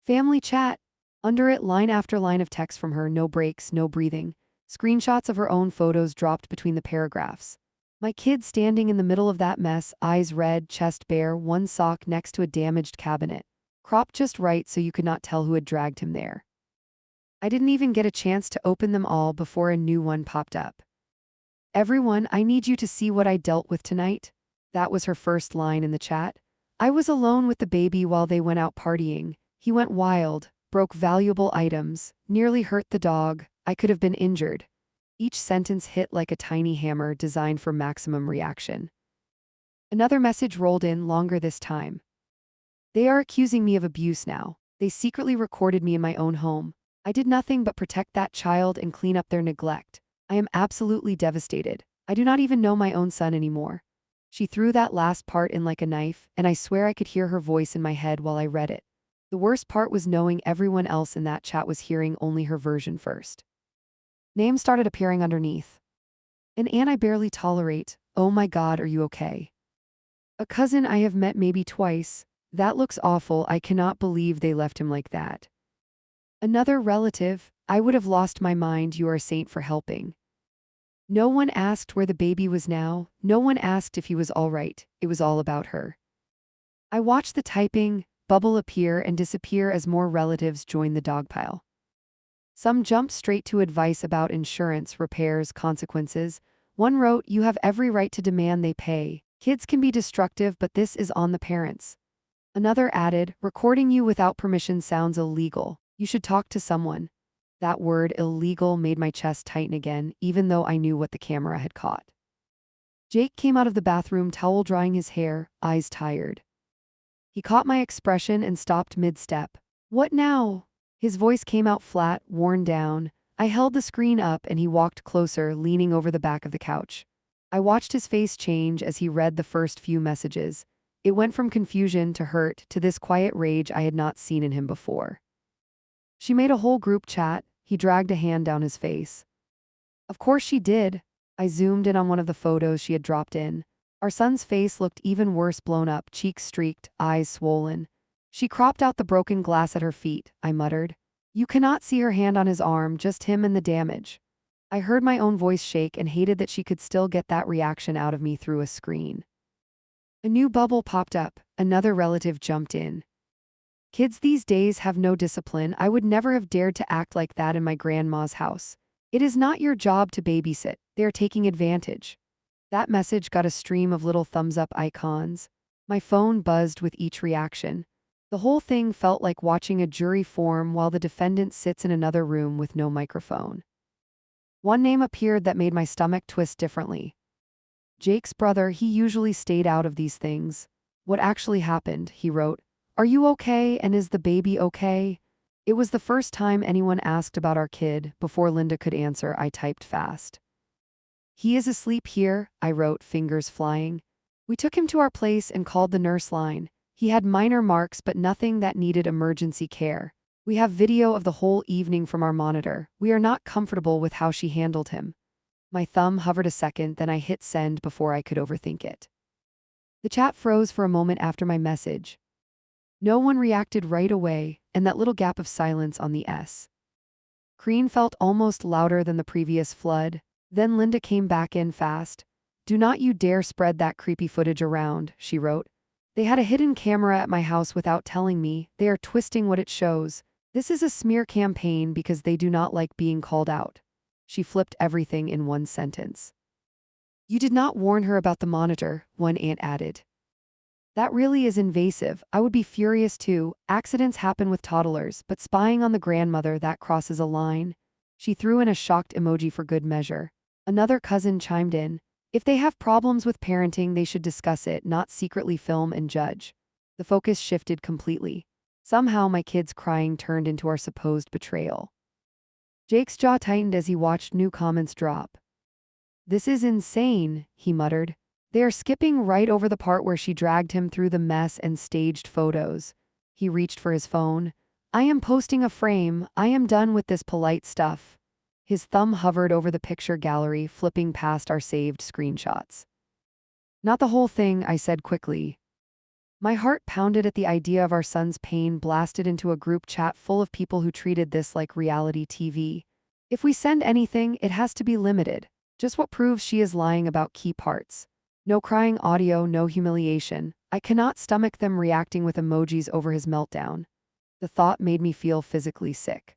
Family chat. Under it, line after line of text from her, no breaks, no breathing. Screenshots of her own photos dropped between the paragraphs. My kid standing in the middle of that mess, eyes red, chest bare, one sock next to a damaged cabinet. Cropped just right so you could not tell who had dragged him there. I didn't even get a chance to open them all before a new one popped up. Everyone, I need you to see what I dealt with tonight. That was her first line in the chat. I was alone with the baby while they went out partying. He went wild, broke valuable items, nearly hurt the dog. I could have been injured. Each sentence hit like a tiny hammer designed for maximum reaction. Another message rolled in, longer this time. They are accusing me of abuse now. They secretly recorded me in my own home. I did nothing but protect that child and clean up their neglect. I am absolutely devastated. I do not even know my own son anymore. She threw that last part in like a knife, and I swear I could hear her voice in my head while I read it. The worst part was knowing everyone else in that chat was hearing only her version first. Names started appearing underneath. An aunt I barely tolerate. Oh my God, are you okay? A cousin I have met maybe twice. That looks awful. I cannot believe they left him like that. Another relative. I would have lost my mind. You are a saint for helping. No one asked where the baby was now. No one asked if he was all right. It was all about her. I watched the typing bubble appear and disappear as more relatives joined the dogpile. Some jumped straight to advice about insurance, repairs, consequences. One wrote, "You have every right to demand they pay. Kids can be destructive, but this is on the parents." Another added, "Recording you without permission sounds illegal. You should talk to someone." That word, illegal, made my chest tighten again, even though I knew what the camera had caught. Jake came out of the bathroom, towel drying his hair, eyes tired. He caught my expression and stopped mid-step. "What now?" His voice came out flat, worn down. I held the screen up and he walked closer, leaning over the back of the couch. I watched his face change as he read the first few messages. It went from confusion to hurt to this quiet rage I had not seen in him before. She made a whole group chat. He dragged a hand down his face. Of course she did. I zoomed in on one of the photos she had dropped in. Our son's face looked even worse, blown up, cheeks streaked, eyes swollen. She cropped out the broken glass at her feet, I muttered. You cannot see her hand on his arm, just him and the damage. I heard my own voice shake and hated that she could still get that reaction out of me through a screen. A new bubble popped up, another relative jumped in. Kids these days have no discipline. I would never have dared to act like that in my grandma's house. It is not your job to babysit. They are taking advantage. That message got a stream of little thumbs-up icons. My phone buzzed with each reaction. The whole thing felt like watching a jury form while the defendant sits in another room with no microphone. One name appeared that made my stomach twist differently. Jake's brother. He usually stayed out of these things. What actually happened, he wrote. Are you okay, and is the baby okay? It was the first time anyone asked about our kid. Before Linda could answer, I typed fast. He is asleep here, I wrote, fingers flying. We took him to our place and called the nurse line. He had minor marks but nothing that needed emergency care. We have video of the whole evening from our monitor. We are not comfortable with how she handled him. My thumb hovered a second, then I hit send before I could overthink it. The chat froze for a moment after my message. No one reacted right away, and that little gap of silence on the screen felt almost louder than the previous flood. Then Linda came back in fast. Do not you dare spread that creepy footage around, she wrote. They had a hidden camera at my house without telling me. They are twisting what it shows. This is a smear campaign because they do not like being called out. She flipped everything in one sentence. You did not warn her about the monitor, one aunt added. That really is invasive. I would be furious too. Accidents happen with toddlers, but spying on the grandmother, that crosses a line. She threw in a shocked emoji for good measure. Another cousin chimed in. If they have problems with parenting, they should discuss it, not secretly film and judge. The focus shifted completely. Somehow my kids crying turned into our supposed betrayal. Jake's jaw tightened as he watched new comments drop. This is insane, he muttered. They are skipping right over the part where she dragged him through the mess and staged photos. He reached for his phone. I am posting a frame. I am done with this polite stuff. His thumb hovered over the picture gallery, flipping past our saved screenshots. Not the whole thing, I said quickly. My heart pounded at the idea of our son's pain blasted into a group chat full of people who treated this like reality TV. If we send anything, it has to be limited. Just what proves she is lying about key parts. No crying audio, no humiliation. I cannot stomach them reacting with emojis over his meltdown. The thought made me feel physically sick.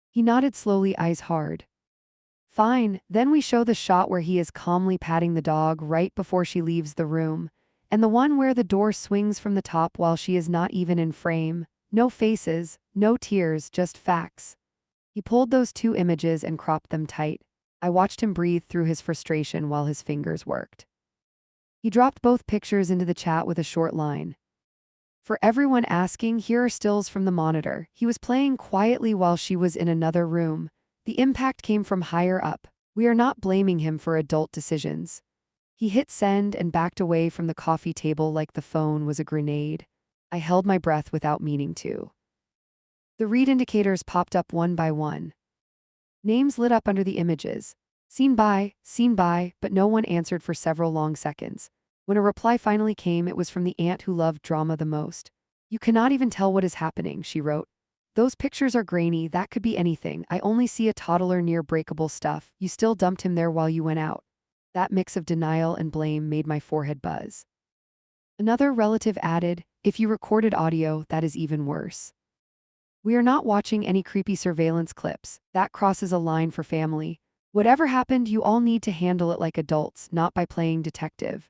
He nodded slowly, eyes hard. Fine, then we show the shot where he is calmly patting the dog right before she leaves the room, and the one where the door swings from the top while she is not even in frame. No faces, no tears, just facts. He pulled those two images and cropped them tight. I watched him breathe through his frustration while his fingers worked. He dropped both pictures into the chat with a short line. For everyone asking, here are stills from the monitor. He was playing quietly while she was in another room. The impact came from higher up. We are not blaming him for adult decisions. He hit send and backed away from the coffee table like the phone was a grenade. I held my breath without meaning to. The read indicators popped up one by one. Names lit up under the images. Seen by, but no one answered for several long seconds. When a reply finally came, it was from the aunt who loved drama the most. You cannot even tell what is happening, she wrote. Those pictures are grainy, that could be anything. I only see a toddler near breakable stuff. You still dumped him there while you went out. That mix of denial and blame made my forehead buzz. Another relative added, if you recorded audio, that is even worse. We are not watching any creepy surveillance clips. That crosses a line for family. Whatever happened, you all need to handle it like adults, not by playing detective.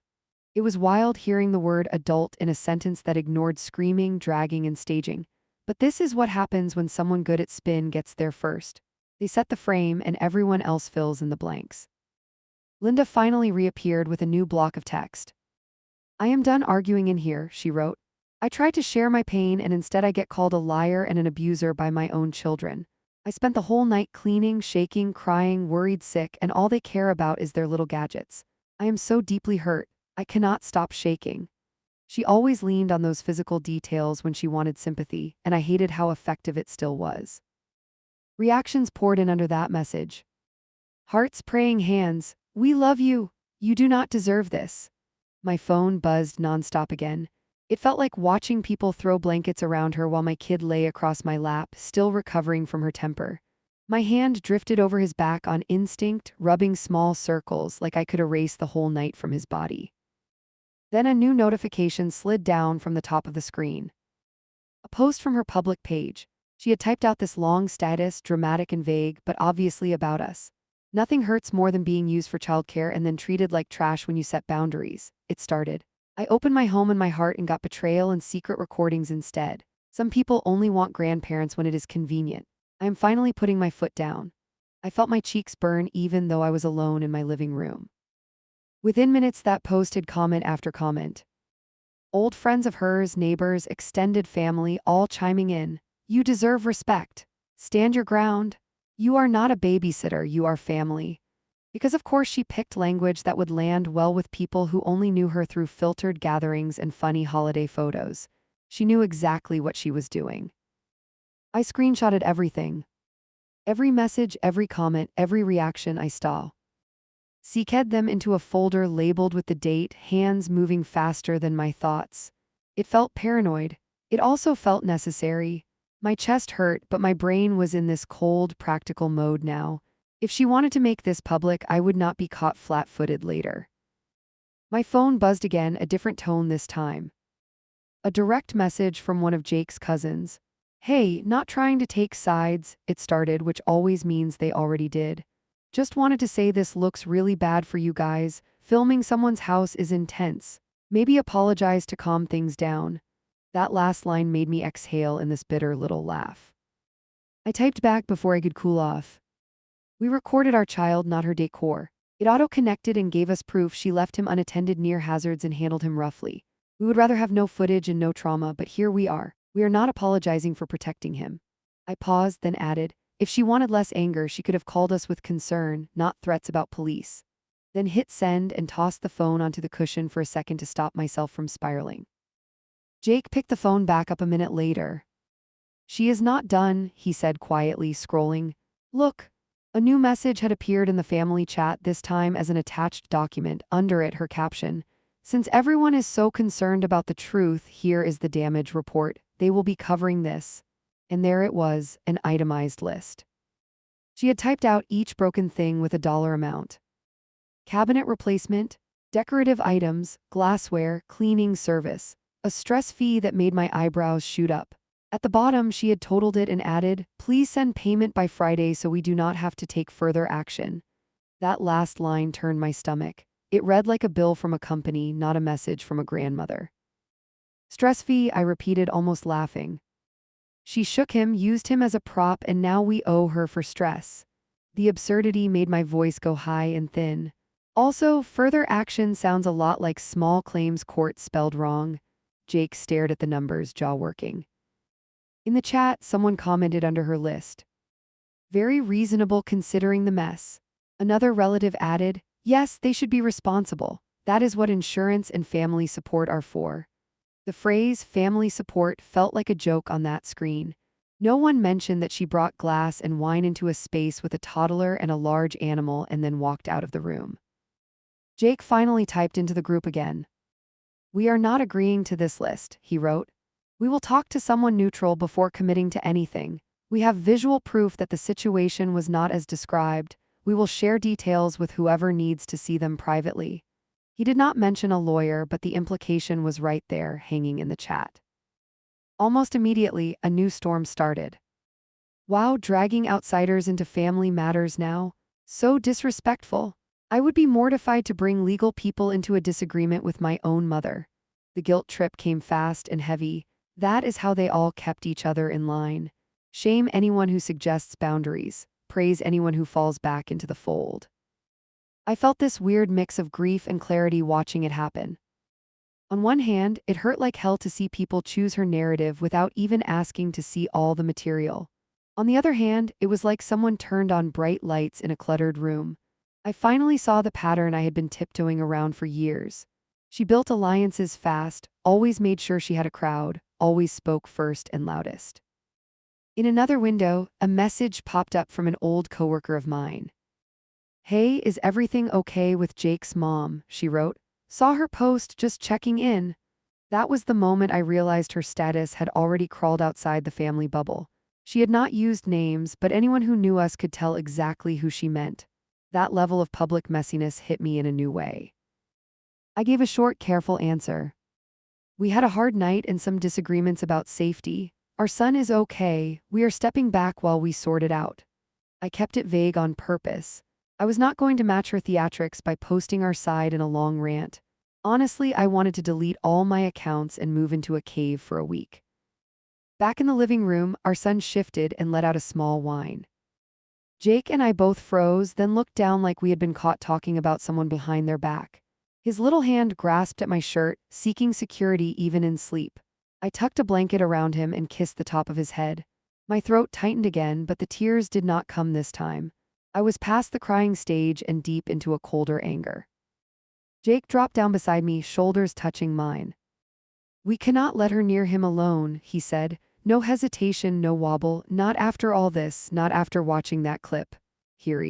It was wild hearing the word adult in a sentence that ignored screaming, dragging, and staging. But this is what happens when someone good at spin gets there first. They set the frame and everyone else fills in the blanks. Linda finally reappeared with a new block of text. I am done arguing in here, she wrote. I tried to share my pain and instead I get called a liar and an abuser by my own children. I spent the whole night cleaning, shaking, crying, worried, sick, and all they care about is their little gadgets. I am so deeply hurt. I cannot stop shaking. She always leaned on those physical details when she wanted sympathy, and I hated how effective it still was. Reactions poured in under that message. Hearts, praying hands. We love you. You do not deserve this. My phone buzzed nonstop again. It felt like watching people throw blankets around her while my kid lay across my lap, still recovering from her temper. My hand drifted over his back on instinct, rubbing small circles like I could erase the whole night from his body. Then a new notification slid down from the top of the screen. A post from her public page. She had typed out this long status, dramatic and vague, but obviously about us. Nothing hurts more than being used for childcare and then treated like trash when you set boundaries. It started. I opened my home and my heart and got betrayal and secret recordings instead. Some people only want grandparents when it is convenient. I am finally putting my foot down. I felt my cheeks burn even though I was alone in my living room. Within minutes, that post had comment after comment. Old friends of hers, neighbors, extended family, all chiming in. You deserve respect. Stand your ground. You are not a babysitter, you are family. Because of course she picked language that would land well with people who only knew her through filtered gatherings and funny holiday photos. She knew exactly what she was doing. I screenshotted everything. Every message, every comment, every reaction I saw. Seeked them into a folder labeled with the date, hands moving faster than my thoughts. It felt paranoid. It also felt necessary. My chest hurt, but my brain was in this cold, practical mode now. If she wanted to make this public, I would not be caught flat-footed later. My phone buzzed again, a different tone this time. A direct message from one of Jake's cousins. Hey, not trying to take sides, it started, which always means they already did. Just wanted to say this looks really bad for you guys. Filming someone's house is intense. Maybe apologize to calm things down. That last line made me exhale in this bitter little laugh. I typed back before I could cool off. We recorded our child, not her decor. It auto-connected and gave us proof she left him unattended near hazards and handled him roughly. We would rather have no footage and no trauma, but here we are. We are not apologizing for protecting him. I paused, then added, if she wanted less anger, she could have called us with concern, not threats about police. Then hit send and tossed the phone onto the cushion for a second to stop myself from spiraling. Jake picked the phone back up a minute later. She is not done, he said quietly, scrolling. Look. A new message had appeared in the family chat, this time as an attached document. Under it, her caption. Since everyone is so concerned about the truth, here is the damage report. They will be covering this. And there it was, an itemized list. She had typed out each broken thing with a dollar amount. Cabinet replacement, decorative items, glassware, cleaning service, a stress fee that made my eyebrows shoot up. At the bottom, she had totaled it and added, please send payment by Friday so we do not have to take further action. That last line turned my stomach. It read like a bill from a company, not a message from a grandmother. Stress fee, I repeated, almost laughing. She shook him, used him as a prop, and now we owe her for stress. The absurdity made my voice go high and thin. Also, further action sounds a lot like small claims court spelled wrong. Jake stared at the numbers, jaw working. In the chat, someone commented under her list. Very reasonable considering the mess. Another relative added, yes, they should be responsible. That is what insurance and family support are for. The phrase family support felt like a joke on that screen. No one mentioned that she brought glass and wine into a space with a toddler and a large animal and then walked out of the room. Jake finally typed into the group again. We are not agreeing to this list, he wrote. We will talk to someone neutral before committing to anything. We have visual proof that the situation was not as described. We will share details with whoever needs to see them privately. He did not mention a lawyer, but the implication was right there, hanging in the chat. Almost immediately, a new storm started. Wow, dragging outsiders into family matters now? So disrespectful. I would be mortified to bring legal people into a disagreement with my own mother. The guilt trip came fast and heavy. That is how they all kept each other in line. Shame anyone who suggests boundaries. Praise anyone who falls back into the fold. I felt this weird mix of grief and clarity watching it happen. On one hand, it hurt like hell to see people choose her narrative without even asking to see all the material. On the other hand, it was like someone turned on bright lights in a cluttered room. I finally saw the pattern I had been tiptoeing around for years. She built alliances fast, always made sure she had a crowd, always spoke first and loudest. In another window, a message popped up from an old coworker of mine. Hey, is everything okay with Jake's mom? She wrote. Saw her post, just checking in. That was the moment I realized her status had already crawled outside the family bubble. She had not used names, but anyone who knew us could tell exactly who she meant. That level of public messiness hit me in a new way. I gave a short, careful answer. We had a hard night and some disagreements about safety. Our son is okay. We are stepping back while we sort it out. I kept it vague on purpose. I was not going to match her theatrics by posting our side in a long rant. Honestly, I wanted to delete all my accounts and move into a cave for a week. Back in the living room, our son shifted and let out a small whine. Jake and I both froze, then looked down like we had been caught talking about someone behind their back. His little hand grasped at my shirt, seeking security even in sleep. I tucked a blanket around him and kissed the top of his head. My throat tightened again, but the tears did not come this time. I was past the crying stage and deep into a colder anger. Jake dropped down beside me, shoulders touching mine. "We cannot let her near him alone," he said. No hesitation, no wobble, not after all this, not after watching that clip. Hear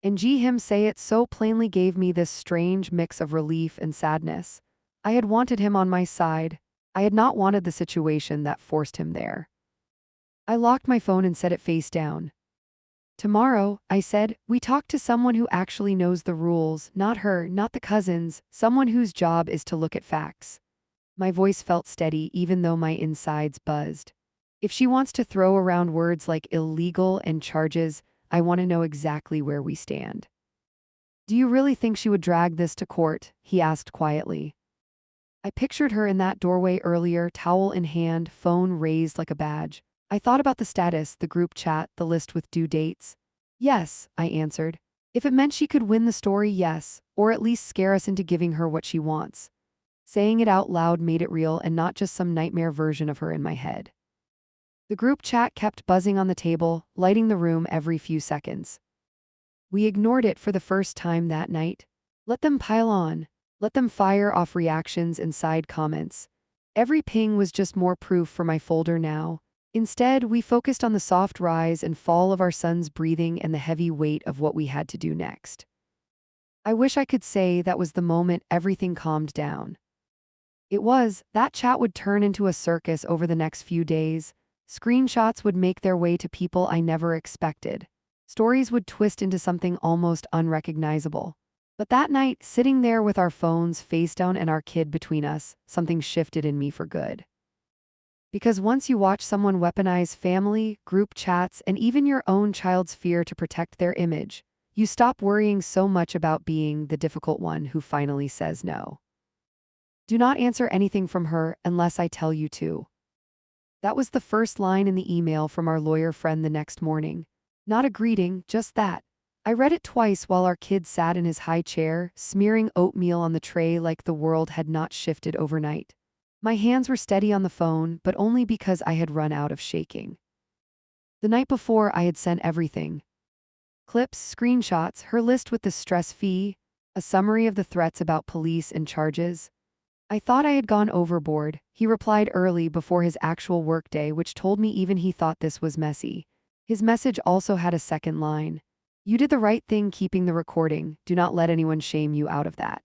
and him say it so plainly gave me this strange mix of relief and sadness. I had wanted him on my side. I had not wanted the situation that forced him there. I locked my phone and set it face down. "Tomorrow," I said, "we talk to someone who actually knows the rules, not her, not the cousins, someone whose job is to look at facts." My voice felt steady even though my insides buzzed. If she wants to throw around words like illegal and charges, I want to know exactly where we stand. "Do you really think she would drag this to court?" he asked quietly. I pictured her in that doorway earlier, towel in hand, phone raised like a badge. I thought about the status, the group chat, the list with due dates. "Yes," I answered. "If it meant she could win the story, yes, or at least scare us into giving her what she wants." Saying it out loud made it real and not just some nightmare version of her in my head. The group chat kept buzzing on the table, lighting the room every few seconds. We ignored it for the first time that night. Let them pile on. Let them fire off reactions and side comments. Every ping was just more proof for my folder now. Instead, we focused on the soft rise and fall of our son's breathing and the heavy weight of what we had to do next. I wish I could say that was the moment everything calmed down. It was. That chat would turn into a circus over the next few days. Screenshots would make their way to people I never expected. Stories would twist into something almost unrecognizable. But that night, sitting there with our phones face down and our kid between us, something shifted in me for good. Because once you watch someone weaponize family, group chats, and even your own child's fear to protect their image, you stop worrying so much about being the difficult one who finally says no. "Do not answer anything from her unless I tell you to." That was the first line in the email from our lawyer friend the next morning. Not a greeting, just that. I read it twice while our kid sat in his high chair, smearing oatmeal on the tray like the world had not shifted overnight. My hands were steady on the phone, but only because I had run out of shaking. The night before, I had sent everything. Clips, screenshots, her list with the stress fee, a summary of the threats about police and charges. I thought I had gone overboard. He replied early before his actual workday, which told me even he thought this was messy. His message also had a second line. "You did the right thing keeping the recording. Do not let anyone shame you out of that."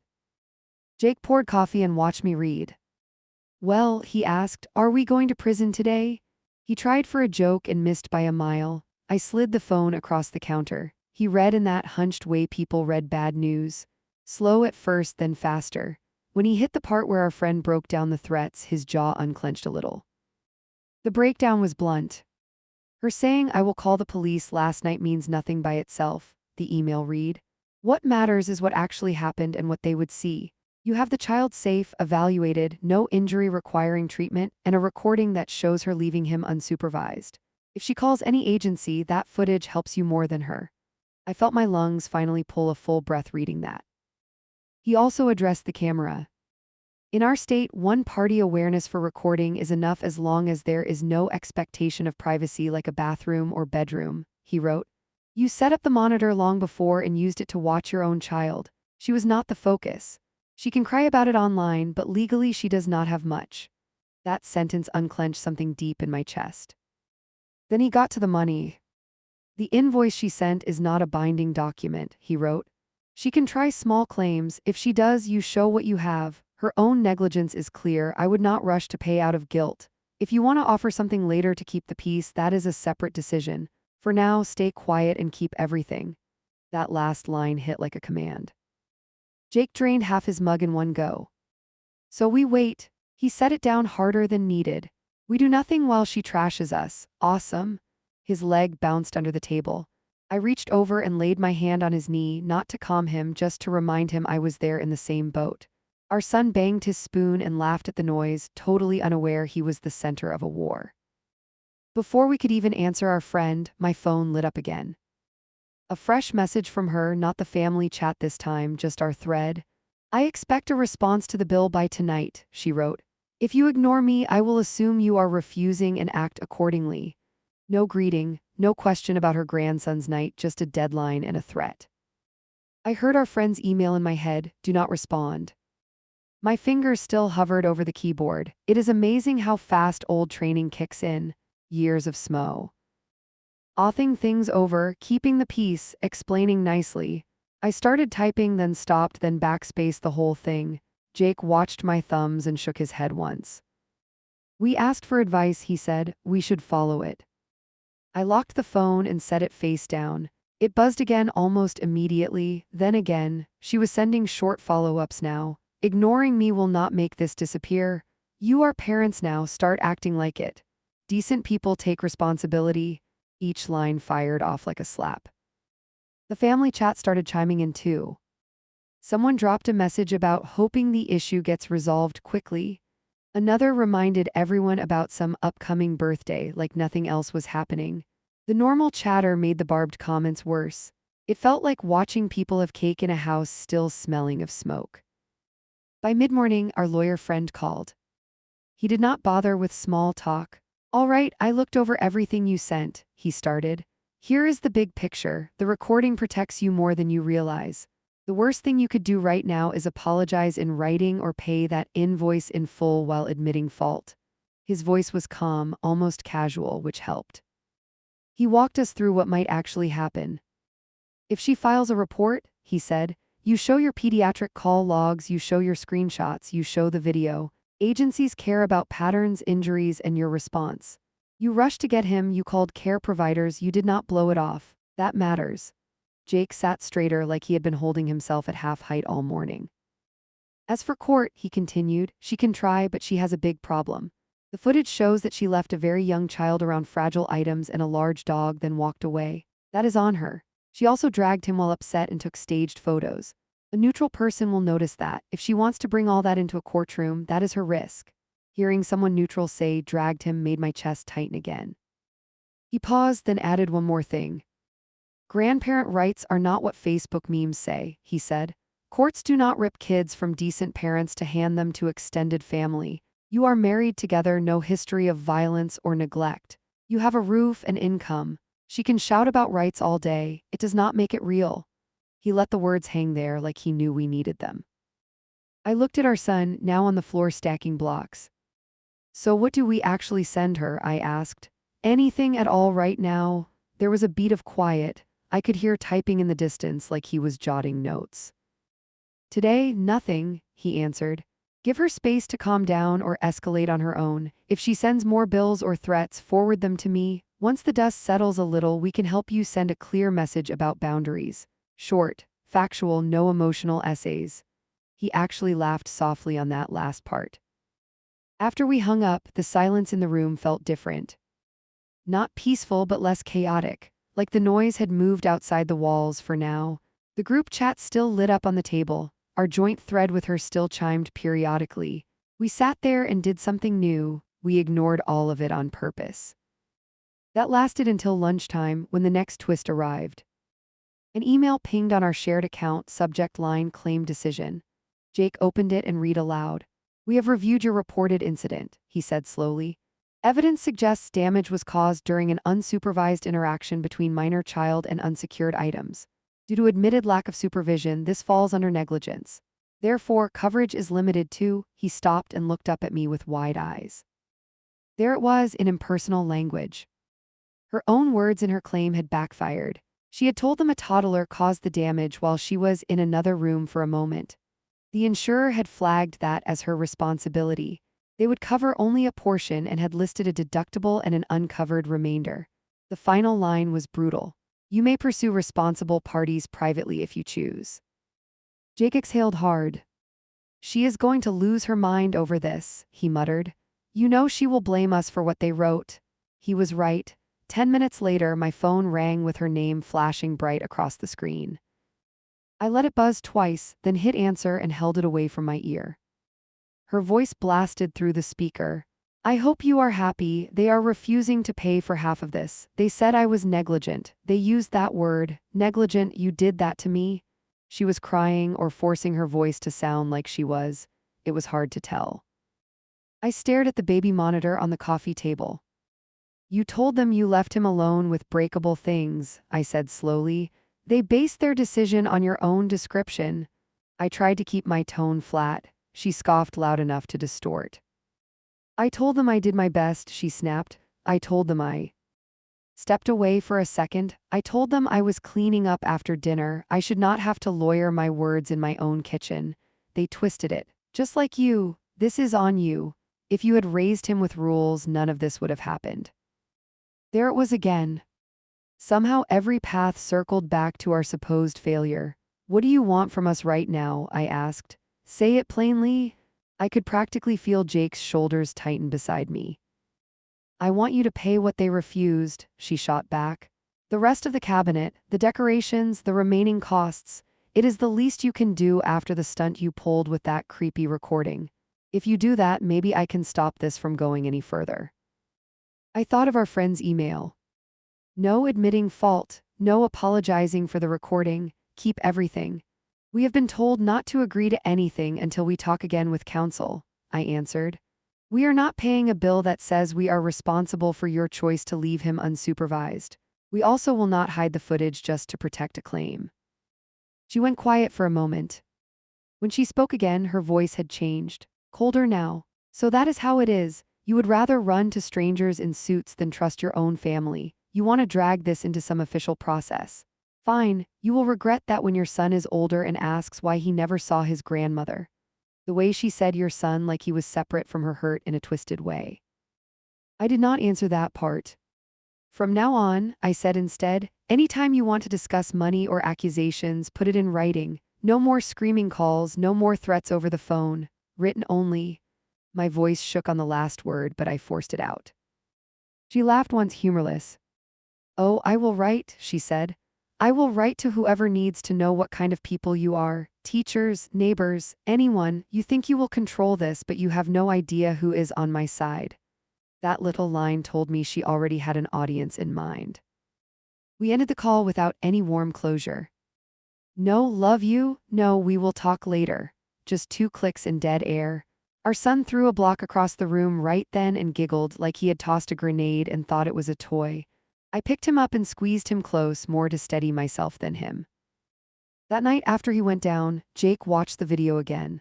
Jake poured coffee and watched me read. "Well," he asked, "are we going to prison today?" He tried for a joke and missed by a mile. I slid the phone across the counter. He read in that hunched way people read bad news. Slow at first, then faster. When he hit the part where our friend broke down the threats, his jaw unclenched a little. The breakdown was blunt. "Her saying I will call the police last night means nothing by itself," the email read. "What matters is what actually happened and what they would see. You have the child safe, evaluated, no injury requiring treatment, and a recording that shows her leaving him unsupervised. If she calls any agency, that footage helps you more than her." I felt my lungs finally pull a full breath reading that. He also addressed the camera. "In our state, one-party awareness for recording is enough as long as there is no expectation of privacy like a bathroom or bedroom," he wrote. "You set up the monitor long before and used it to watch your own child. She was not the focus. She can cry about it online, but legally she does not have much." That sentence unclenched something deep in my chest. Then he got to the money. "The invoice she sent is not a binding document," he wrote. She can try small claims. If she does, you show what you have. Her own negligence is clear. I would not rush to pay out of guilt. If you want to offer something later to keep the peace, that is a separate decision. For now, stay quiet and keep everything. That last line hit like a command. Jake drained half his mug in one go. So we wait. He set it down harder than needed. We do nothing while she trashes us. Awesome. His leg bounced under the table. I reached over and laid my hand on his knee, not to calm him, just to remind him I was there in the same boat. Our son banged his spoon and laughed at the noise, totally unaware he was the center of a war. Before we could even answer our friend, my phone lit up again. A fresh message from her, not the family chat this time, just our thread. I expect a response to the bill by tonight, she wrote. If you ignore me, I will assume you are refusing and act accordingly. No greeting, no question about her grandson's night, just a deadline and a threat. I heard our friend's email in my head, do not respond. My fingers still hovered over the keyboard. It is amazing how fast old training kicks in. Years of smo. Authing things over, keeping the peace, explaining nicely. I started typing, then stopped, then backspace the whole thing. Jake watched my thumbs and shook his head once. We asked for advice, he said. We should follow it. I locked the phone and set it face down. It buzzed again almost immediately, then again. She was sending short follow-ups now. Ignoring me will not make this disappear. You are parents now, start acting like it. Decent people take responsibility. Each line fired off like a slap. The family chat started chiming in too. Someone dropped a message about hoping the issue gets resolved quickly. Another reminded everyone about some upcoming birthday, like nothing else was happening. The normal chatter made the barbed comments worse. It felt like watching people have cake in a house still smelling of smoke. By mid-morning, our lawyer friend called. He did not bother with small talk. All right, I looked over everything you sent, he started. Here is the big picture. The recording protects you more than you realize. The worst thing you could do right now is apologize in writing or pay that invoice in full while admitting fault. His voice was calm, almost casual, which helped. He walked us through what might actually happen. If she files a report, he said, you show your pediatric call logs, you show your screenshots, you show the video. Agencies care about patterns, injuries, and your response. You rushed to get him, you called care providers, you did not blow it off. That matters. Jake sat straighter like he had been holding himself at half height all morning. As for court, he continued, she can try, but she has a big problem. The footage shows that she left a very young child around fragile items and a large dog, then walked away. That is on her. She also dragged him while upset and took staged photos. A neutral person will notice that. If she wants to bring all that into a courtroom, that is her risk. Hearing someone neutral say dragged him made my chest tighten again. He paused, then added one more thing. Grandparent rights are not what Facebook memes say, he said. Courts do not rip kids from decent parents to hand them to extended family. You are married together, no history of violence or neglect. You have a roof and income. She can shout about rights all day. It does not make it real. He let the words hang there like he knew we needed them. I looked at our son, now on the floor stacking blocks. So what do we actually send her? I asked. Anything at all right now? There was a beat of quiet. I could hear typing in the distance like he was jotting notes. Today, nothing, he answered. Give her space to calm down or escalate on her own. If she sends more bills or threats, forward them to me. Once the dust settles a little, we can help you send a clear message about boundaries. Short, factual, no emotional essays. He actually laughed softly on that last part. After we hung up, the silence in the room felt different. Not peaceful, but less chaotic, like the noise had moved outside the walls for now. The group chat still lit up on the table. Our joint thread with her still chimed periodically. We sat there and did something new. We ignored all of it on purpose. That lasted until lunchtime, when the next twist arrived. An email pinged on our shared account, subject line claim decision. Jake opened it and read aloud. We have reviewed your reported incident, he said slowly. Evidence suggests damage was caused during an unsupervised interaction between minor child and unsecured items. Due to admitted lack of supervision, this falls under negligence. Therefore, coverage is limited to. He stopped and looked up at me with wide eyes. There it was in impersonal language. Her own words in her claim had backfired. She had told them a toddler caused the damage while she was in another room for a moment. The insurer had flagged that as her responsibility. They would cover only a portion and had listed a deductible and an uncovered remainder. The final line was brutal. You may pursue responsible parties privately if you choose. Jake exhaled hard. She is going to lose her mind over this, he muttered. You know she will blame us for what they wrote. He was right. 10 minutes later, my phone rang with her name flashing bright across the screen. I let it buzz twice, then hit answer and held it away from my ear. Her voice blasted through the speaker. I hope you are happy. They are refusing to pay for half of this. They said I was negligent. They used that word. Negligent, you did that to me. She was crying or forcing her voice to sound like she was. It was hard to tell. I stared at the baby monitor on the coffee table. You told them you left him alone with breakable things, I said slowly. They based their decision on your own description. I tried to keep my tone flat. She scoffed loud enough to distort. I told them I did my best, she snapped. I told them I stepped away for a second. I told them I was cleaning up after dinner. I should not have to lawyer my words in my own kitchen. They twisted it. Just like you, this is on you. If you had raised him with rules, none of this would have happened. There it was again. Somehow every path circled back to our supposed failure. What do you want from us right now? I asked. Say it plainly. I could practically feel Jake's shoulders tighten beside me. I want you to pay what they refused, she shot back. The rest of the cabinet, the decorations, the remaining costs, it is the least you can do after the stunt you pulled with that creepy recording. If you do that, maybe I can stop this from going any further. I thought of our friend's email. No admitting fault, no apologizing for the recording, keep everything. We have been told not to agree to anything until we talk again with counsel, I answered. We are not paying a bill that says we are responsible for your choice to leave him unsupervised. We also will not hide the footage just to protect a claim. She went quiet for a moment. When she spoke again, her voice had changed, colder now. So that is how it is. You would rather run to strangers in suits than trust your own family. You want to drag this into some official process. Fine, you will regret that when your son is older and asks why he never saw his grandmother. The way she said your son like he was separate from her hurt in a twisted way. I did not answer that part. From now on, I said instead, anytime you want to discuss money or accusations, put it in writing. No more screaming calls, no more threats over the phone. Written only. My voice shook on the last word, but I forced it out. She laughed once humorless. Oh, I will write, she said. I will write to whoever needs to know what kind of people you are. Teachers, neighbors, anyone. You think you will control this, but you have no idea who is on my side. That little line told me she already had an audience in mind. We ended the call without any warm closure. No, love you. No, we will talk later. Just 2 clicks in dead air. Our son threw a block across the room right then and giggled like he had tossed a grenade and thought it was a toy. I picked him up and squeezed him close, more to steady myself than him. That night after he went down, Jake watched the video again.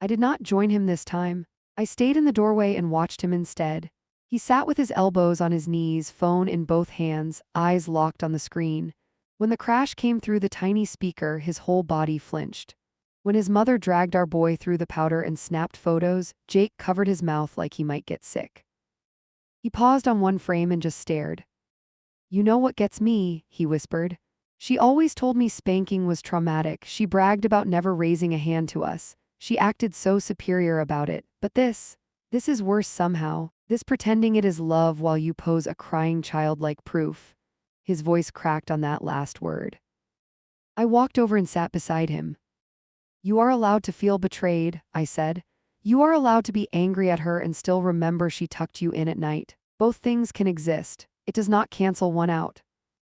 I did not join him this time. I stayed in the doorway and watched him instead. He sat with his elbows on his knees, phone in both hands, eyes locked on the screen. When the crash came through the tiny speaker, his whole body flinched. When his mother dragged our boy through the powder and snapped photos, Jake covered his mouth like he might get sick. He paused on one frame and just stared. You know what gets me, he whispered. She always told me spanking was traumatic. She bragged about never raising a hand to us. She acted so superior about it. But this is worse somehow. This pretending it is love while you pose a crying child like proof. His voice cracked on that last word. I walked over and sat beside him. You are allowed to feel betrayed, I said. You are allowed to be angry at her and still remember she tucked you in at night. Both things can exist. It does not cancel one out.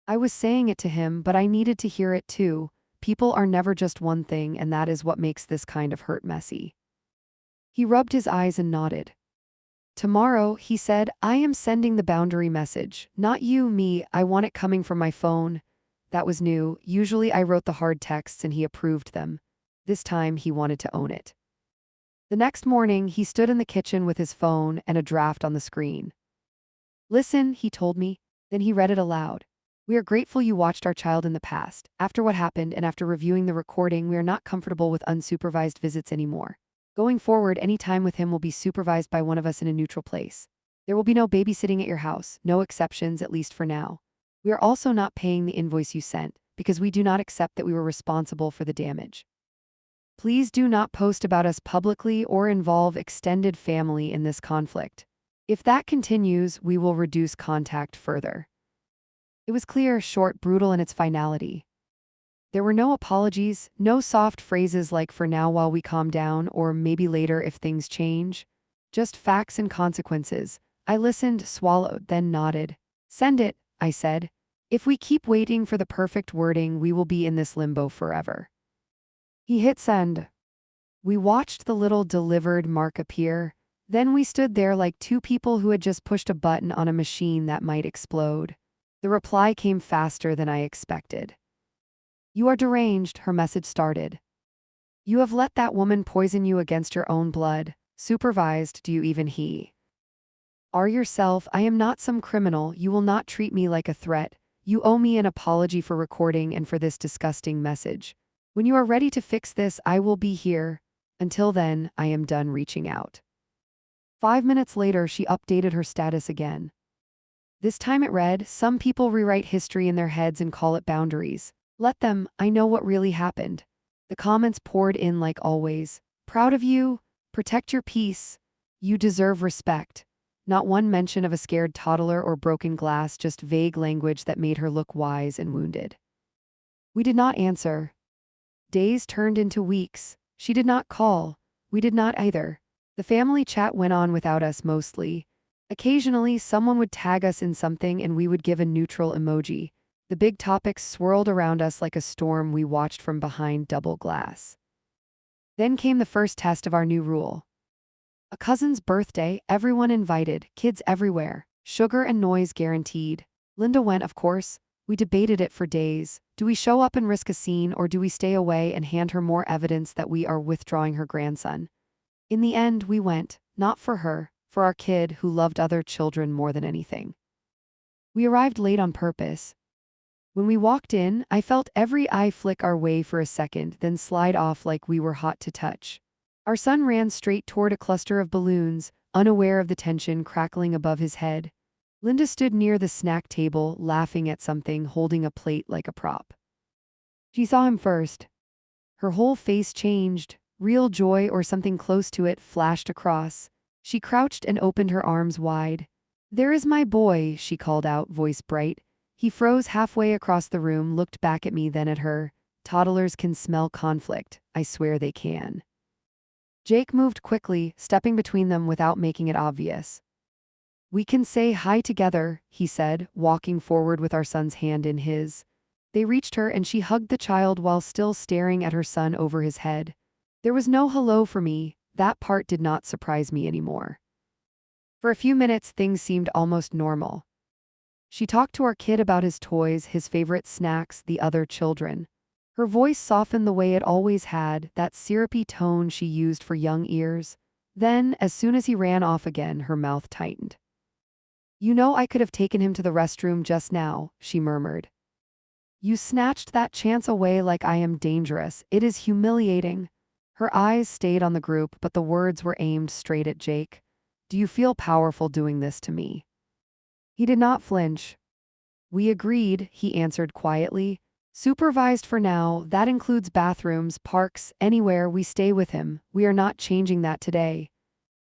I was saying it to him, but I needed to hear it too. People are never just one thing, and that is what makes this kind of hurt messy. He rubbed his eyes and nodded. Tomorrow, he said, I am sending the boundary message. Not you, me. I want it coming from my phone. That was new. Usually I wrote the hard texts and he approved them. This time he wanted to own it. The next morning, he stood in the kitchen with his phone and a draft on the screen. Listen, he told me. Then he read it aloud. We are grateful you watched our child in the past. After what happened and after reviewing the recording, we are not comfortable with unsupervised visits anymore. Going forward, any time with him will be supervised by one of us in a neutral place. There will be no babysitting at your house, no exceptions, at least for now. We are also not paying the invoice you sent, because we do not accept that we were responsible for the damage. Please do not post about us publicly or involve extended family in this conflict. If that continues, we will reduce contact further. It was clear, short, brutal in its finality. There were no apologies, no soft phrases like "for now while we calm down" or "maybe later if things change." Just facts and consequences. I listened, swallowed, then nodded. "Send it," I said. "If we keep waiting for the perfect wording, we will be in this limbo forever." He hit send. We watched the little delivered mark appear. Then we stood there like two people who had just pushed a button on a machine that might explode. The reply came faster than I expected. "You are deranged," her message started. "You have let that woman poison you against your own blood. Supervised, do you even he? Are yourself. I am not some criminal. You will not treat me like a threat. You owe me an apology for recording and for this disgusting message. When you are ready to fix this, I will be here. Until then, I am done reaching out." 5 minutes later, she updated her status again. This time it read, "Some people rewrite history in their heads and call it boundaries. Let them, I know what really happened." The comments poured in like always. "Proud of you. Protect your peace. You deserve respect." Not one mention of a scared toddler or broken glass, just vague language that made her look wise and wounded. We did not answer. Days turned into weeks. She did not call. We did not either. The family chat went on without us mostly. Occasionally, someone would tag us in something and we would give a neutral emoji. The big topics swirled around us like a storm we watched from behind double glass. Then came the first test of our new rule. A cousin's birthday, everyone invited, kids everywhere, sugar and noise guaranteed. Linda went, of course. We debated it for days. Do we show up and risk a scene, or do we stay away and hand her more evidence that we are withdrawing her grandson? In the end, we went, not for her, for our kid who loved other children more than anything. We arrived late on purpose. When we walked in, I felt every eye flick our way for a second, then slide off like we were hot to touch. Our son ran straight toward a cluster of balloons, unaware of the tension crackling above his head. Linda stood near the snack table, laughing at something, holding a plate like a prop. She saw him first. Her whole face changed. Real joy, or something close to it, flashed across. She crouched and opened her arms wide. "There is my boy," she called out, voice bright. He froze halfway across the room, looked back at me, then at her. Toddlers can smell conflict. I swear they can. Jake moved quickly, stepping between them without making it obvious. "We can say hi together," he said, walking forward with our son's hand in his. They reached her and she hugged the child while still staring at her son over his head. There was no hello for me. That part did not surprise me anymore. For a few minutes, things seemed almost normal. She talked to our kid about his toys, his favorite snacks, the other children. Her voice softened the way it always had, that syrupy tone she used for young ears. Then, as soon as he ran off again, her mouth tightened. "You know, I could have taken him to the restroom just now," she murmured. "You snatched that chance away like I am dangerous. It is humiliating." Her eyes stayed on the group, but the words were aimed straight at Jake. "Do you feel powerful doing this to me?" He did not flinch. "We agreed," he answered quietly. "Supervised for now. That includes bathrooms, parks, anywhere. We stay with him. We are not changing that today."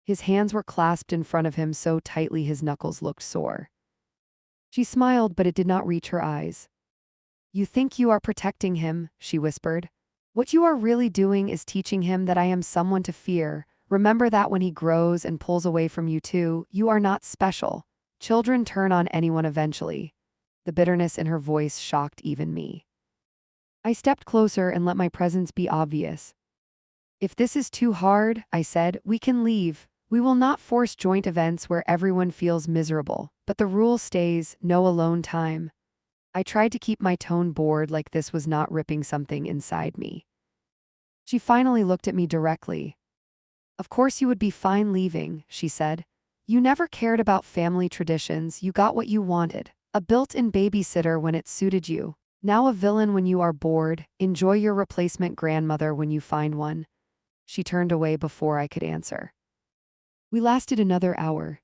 His hands were clasped in front of him so tightly his knuckles looked sore. She smiled, but it did not reach her eyes. "You think you are protecting him," she whispered. "What you are really doing is teaching him that I am someone to fear. Remember that when he grows and pulls away from you too, you are not special. Children turn on anyone eventually." The bitterness in her voice shocked even me. I stepped closer and let my presence be obvious. "If this is too hard," I said, "we can leave. We will not force joint events where everyone feels miserable, but the rule stays, no alone time." I tried to keep my tone bored, like this was not ripping something inside me. She finally looked at me directly. "Of course you would be fine leaving," she said. "You never cared about family traditions. You got what you wanted. A built-in babysitter when it suited you. Now a villain when you are bored. Enjoy your replacement grandmother when you find one. She turned away before I could answer. We lasted another hour.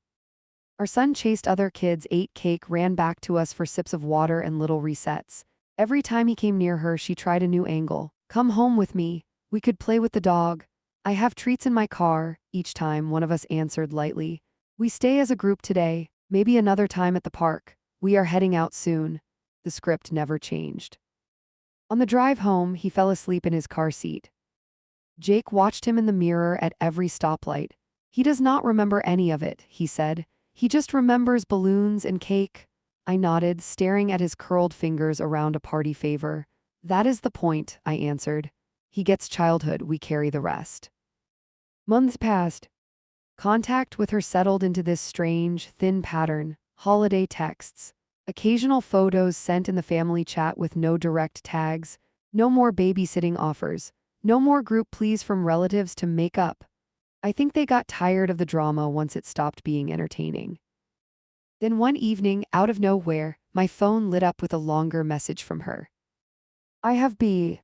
Our son chased other kids, ate cake, ran back to us for sips of water and little resets. Every time he came near her, she tried a new angle. Come home with me. We could play with the dog. I have treats in my car. Each time, one of us answered lightly. We stay as a group today, maybe another time at the park. We are heading out soon. The script never changed. On the drive home, he fell asleep in his car seat. Jake watched him in the mirror at every stoplight. He does not remember any of it, he said. He just remembers balloons and cake. I nodded, staring at his curled fingers around a party favor. That is the point, I answered. He gets childhood, we carry the rest. Months passed. Contact with her settled into this strange, thin pattern. Holiday texts. Occasional photos sent in the family chat with no direct tags. No more babysitting offers. No more group pleas from relatives to make up. I think they got tired of the drama once it stopped being entertaining. Then one evening, out of nowhere, my phone lit up with a longer message from her. I have been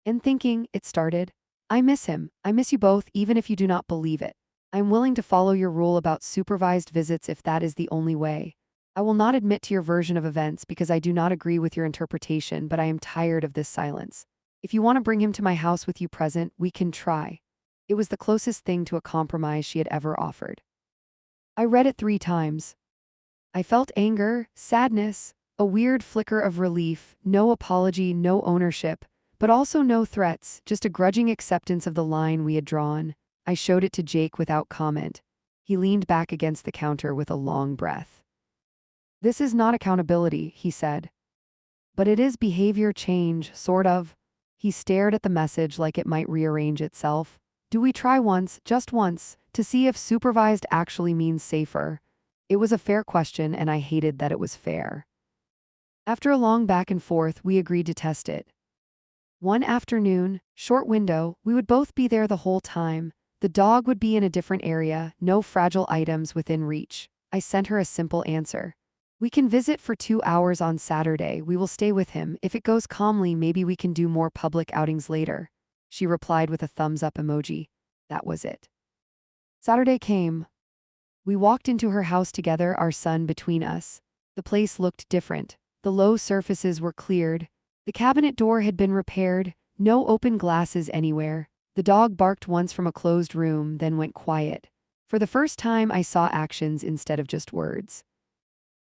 thinking, it started. I miss him. I miss you both, even if you do not believe it. I'm willing to follow your rule about supervised visits if that is the only way. I will not admit to your version of events because I do not agree with your interpretation, but I am tired of this silence. If you want to bring him to my house with you present, we can try. It was the closest thing to a compromise she had ever offered. I read it 3 times. I felt anger, sadness, a weird flicker of relief, no apology, no ownership, but also no threats, just a grudging acceptance of the line we had drawn. I showed it to Jake without comment. He leaned back against the counter with a long breath. This is not accountability, he said. But it is behavior change, sort of. He stared at the message like it might rearrange itself. Do we try once, just once, to see if supervised actually means safer? It was a fair question, and I hated that it was fair. After a long back and forth, we agreed to test it. One afternoon, short window, we would both be there the whole time. The dog would be in a different area, no fragile items within reach. I sent her a simple answer. We can visit for 2 hours on Saturday. We will stay with him. If it goes calmly, maybe we can do more public outings later. She replied with a thumbs-up emoji. That was it. Saturday came. We walked into her house together, our son between us. The place looked different. The low surfaces were cleared. The cabinet door had been repaired. No open glasses anywhere. The dog barked once from a closed room, then went quiet. For the first time, I saw actions instead of just words.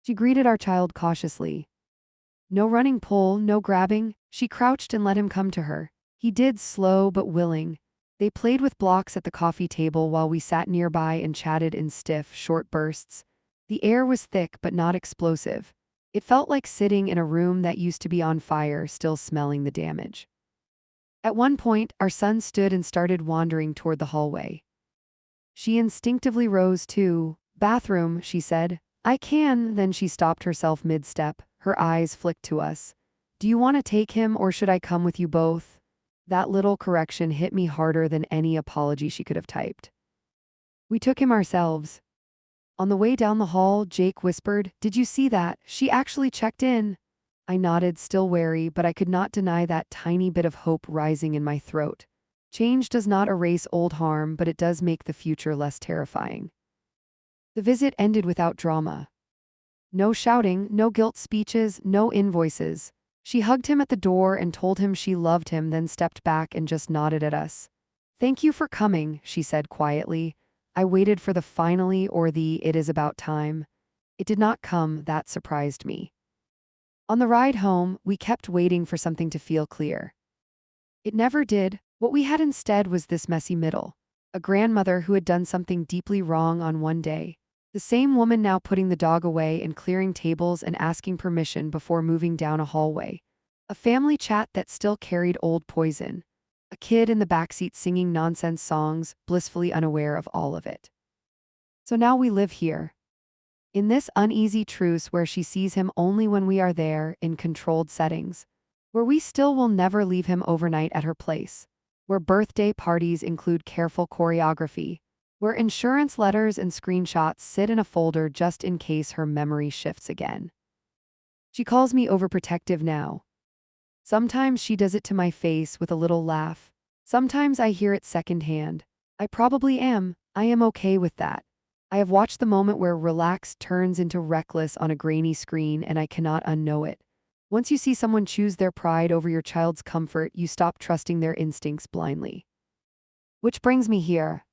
She greeted our child cautiously. No running pull, no grabbing. She crouched and let him come to her. He did, slow but willing. They played with blocks at the coffee table while we sat nearby and chatted in stiff, short bursts. The air was thick but not explosive. It felt like sitting in a room that used to be on fire, still smelling the damage. At one point, our son stood and started wandering toward the hallway. She instinctively rose too. Bathroom, she said. I can. Then she stopped herself mid-step. Her eyes flicked to us. Do you want to take him or should I come with you both? That little correction hit me harder than any apology she could have typed. We took him ourselves. On the way down the hall, Jake whispered, Did you see that? She actually checked in. I nodded, still wary, but I could not deny that tiny bit of hope rising in my throat. Change does not erase old harm, but it does make the future less terrifying. The visit ended without drama. No shouting, no guilt speeches, no invoices. She hugged him at the door and told him she loved him, then stepped back and just nodded at us. Thank you for coming, she said quietly. I waited for the finally or the it is about time. It did not come, that surprised me. On the ride home, we kept waiting for something to feel clear. It never did. What we had instead was this messy middle. A grandmother who had done something deeply wrong on one day. The same woman now putting the dog away and clearing tables and asking permission before moving down a hallway. A family chat that still carried old poison. A kid in the backseat singing nonsense songs, blissfully unaware of all of it. So now we live here. In this uneasy truce where she sees him only when we are there, in controlled settings. Where we still will never leave him overnight at her place. Where birthday parties include careful choreography. Where insurance letters and screenshots sit in a folder just in case her memory shifts again. She calls me overprotective now. Sometimes she does it to my face with a little laugh. Sometimes I hear it secondhand. I probably am. I am okay with that. I have watched the moment where relaxed turns into reckless on a grainy screen, and I cannot unknow it. Once you see someone choose their pride over your child's comfort, you stop trusting their instincts blindly. Which brings me here.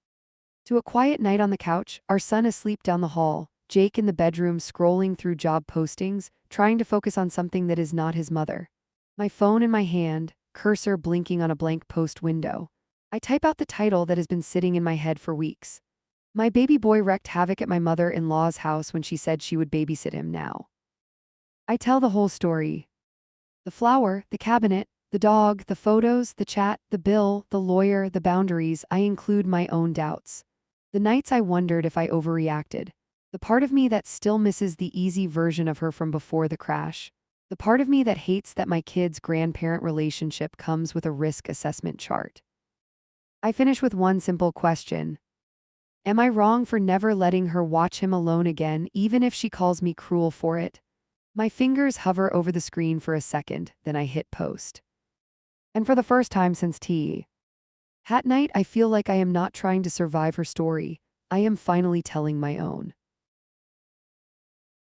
To a quiet night on the couch, our son asleep down the hall, Jake in the bedroom scrolling through job postings, trying to focus on something that is not his mother. My phone in my hand, cursor blinking on a blank post window. I type out the title that has been sitting in my head for weeks. My baby boy wreaked havoc at my mother-in-law's house when she said she would babysit him now. I tell the whole story. The flower, the cabinet, the dog, the photos, the chat, the bill, the lawyer, the boundaries. I include my own doubts. The nights I wondered if I overreacted. The part of me that still misses the easy version of her from before the crash. The part of me that hates that my kid's grandparent relationship comes with a risk assessment chart. I finish with one simple question. Am I wrong for never letting her watch him alone again, even if she calls me cruel for it? My fingers hover over the screen for a second, then I hit post. And for the first time since Hat night, I feel like I am not trying to survive her story. I am finally telling my own.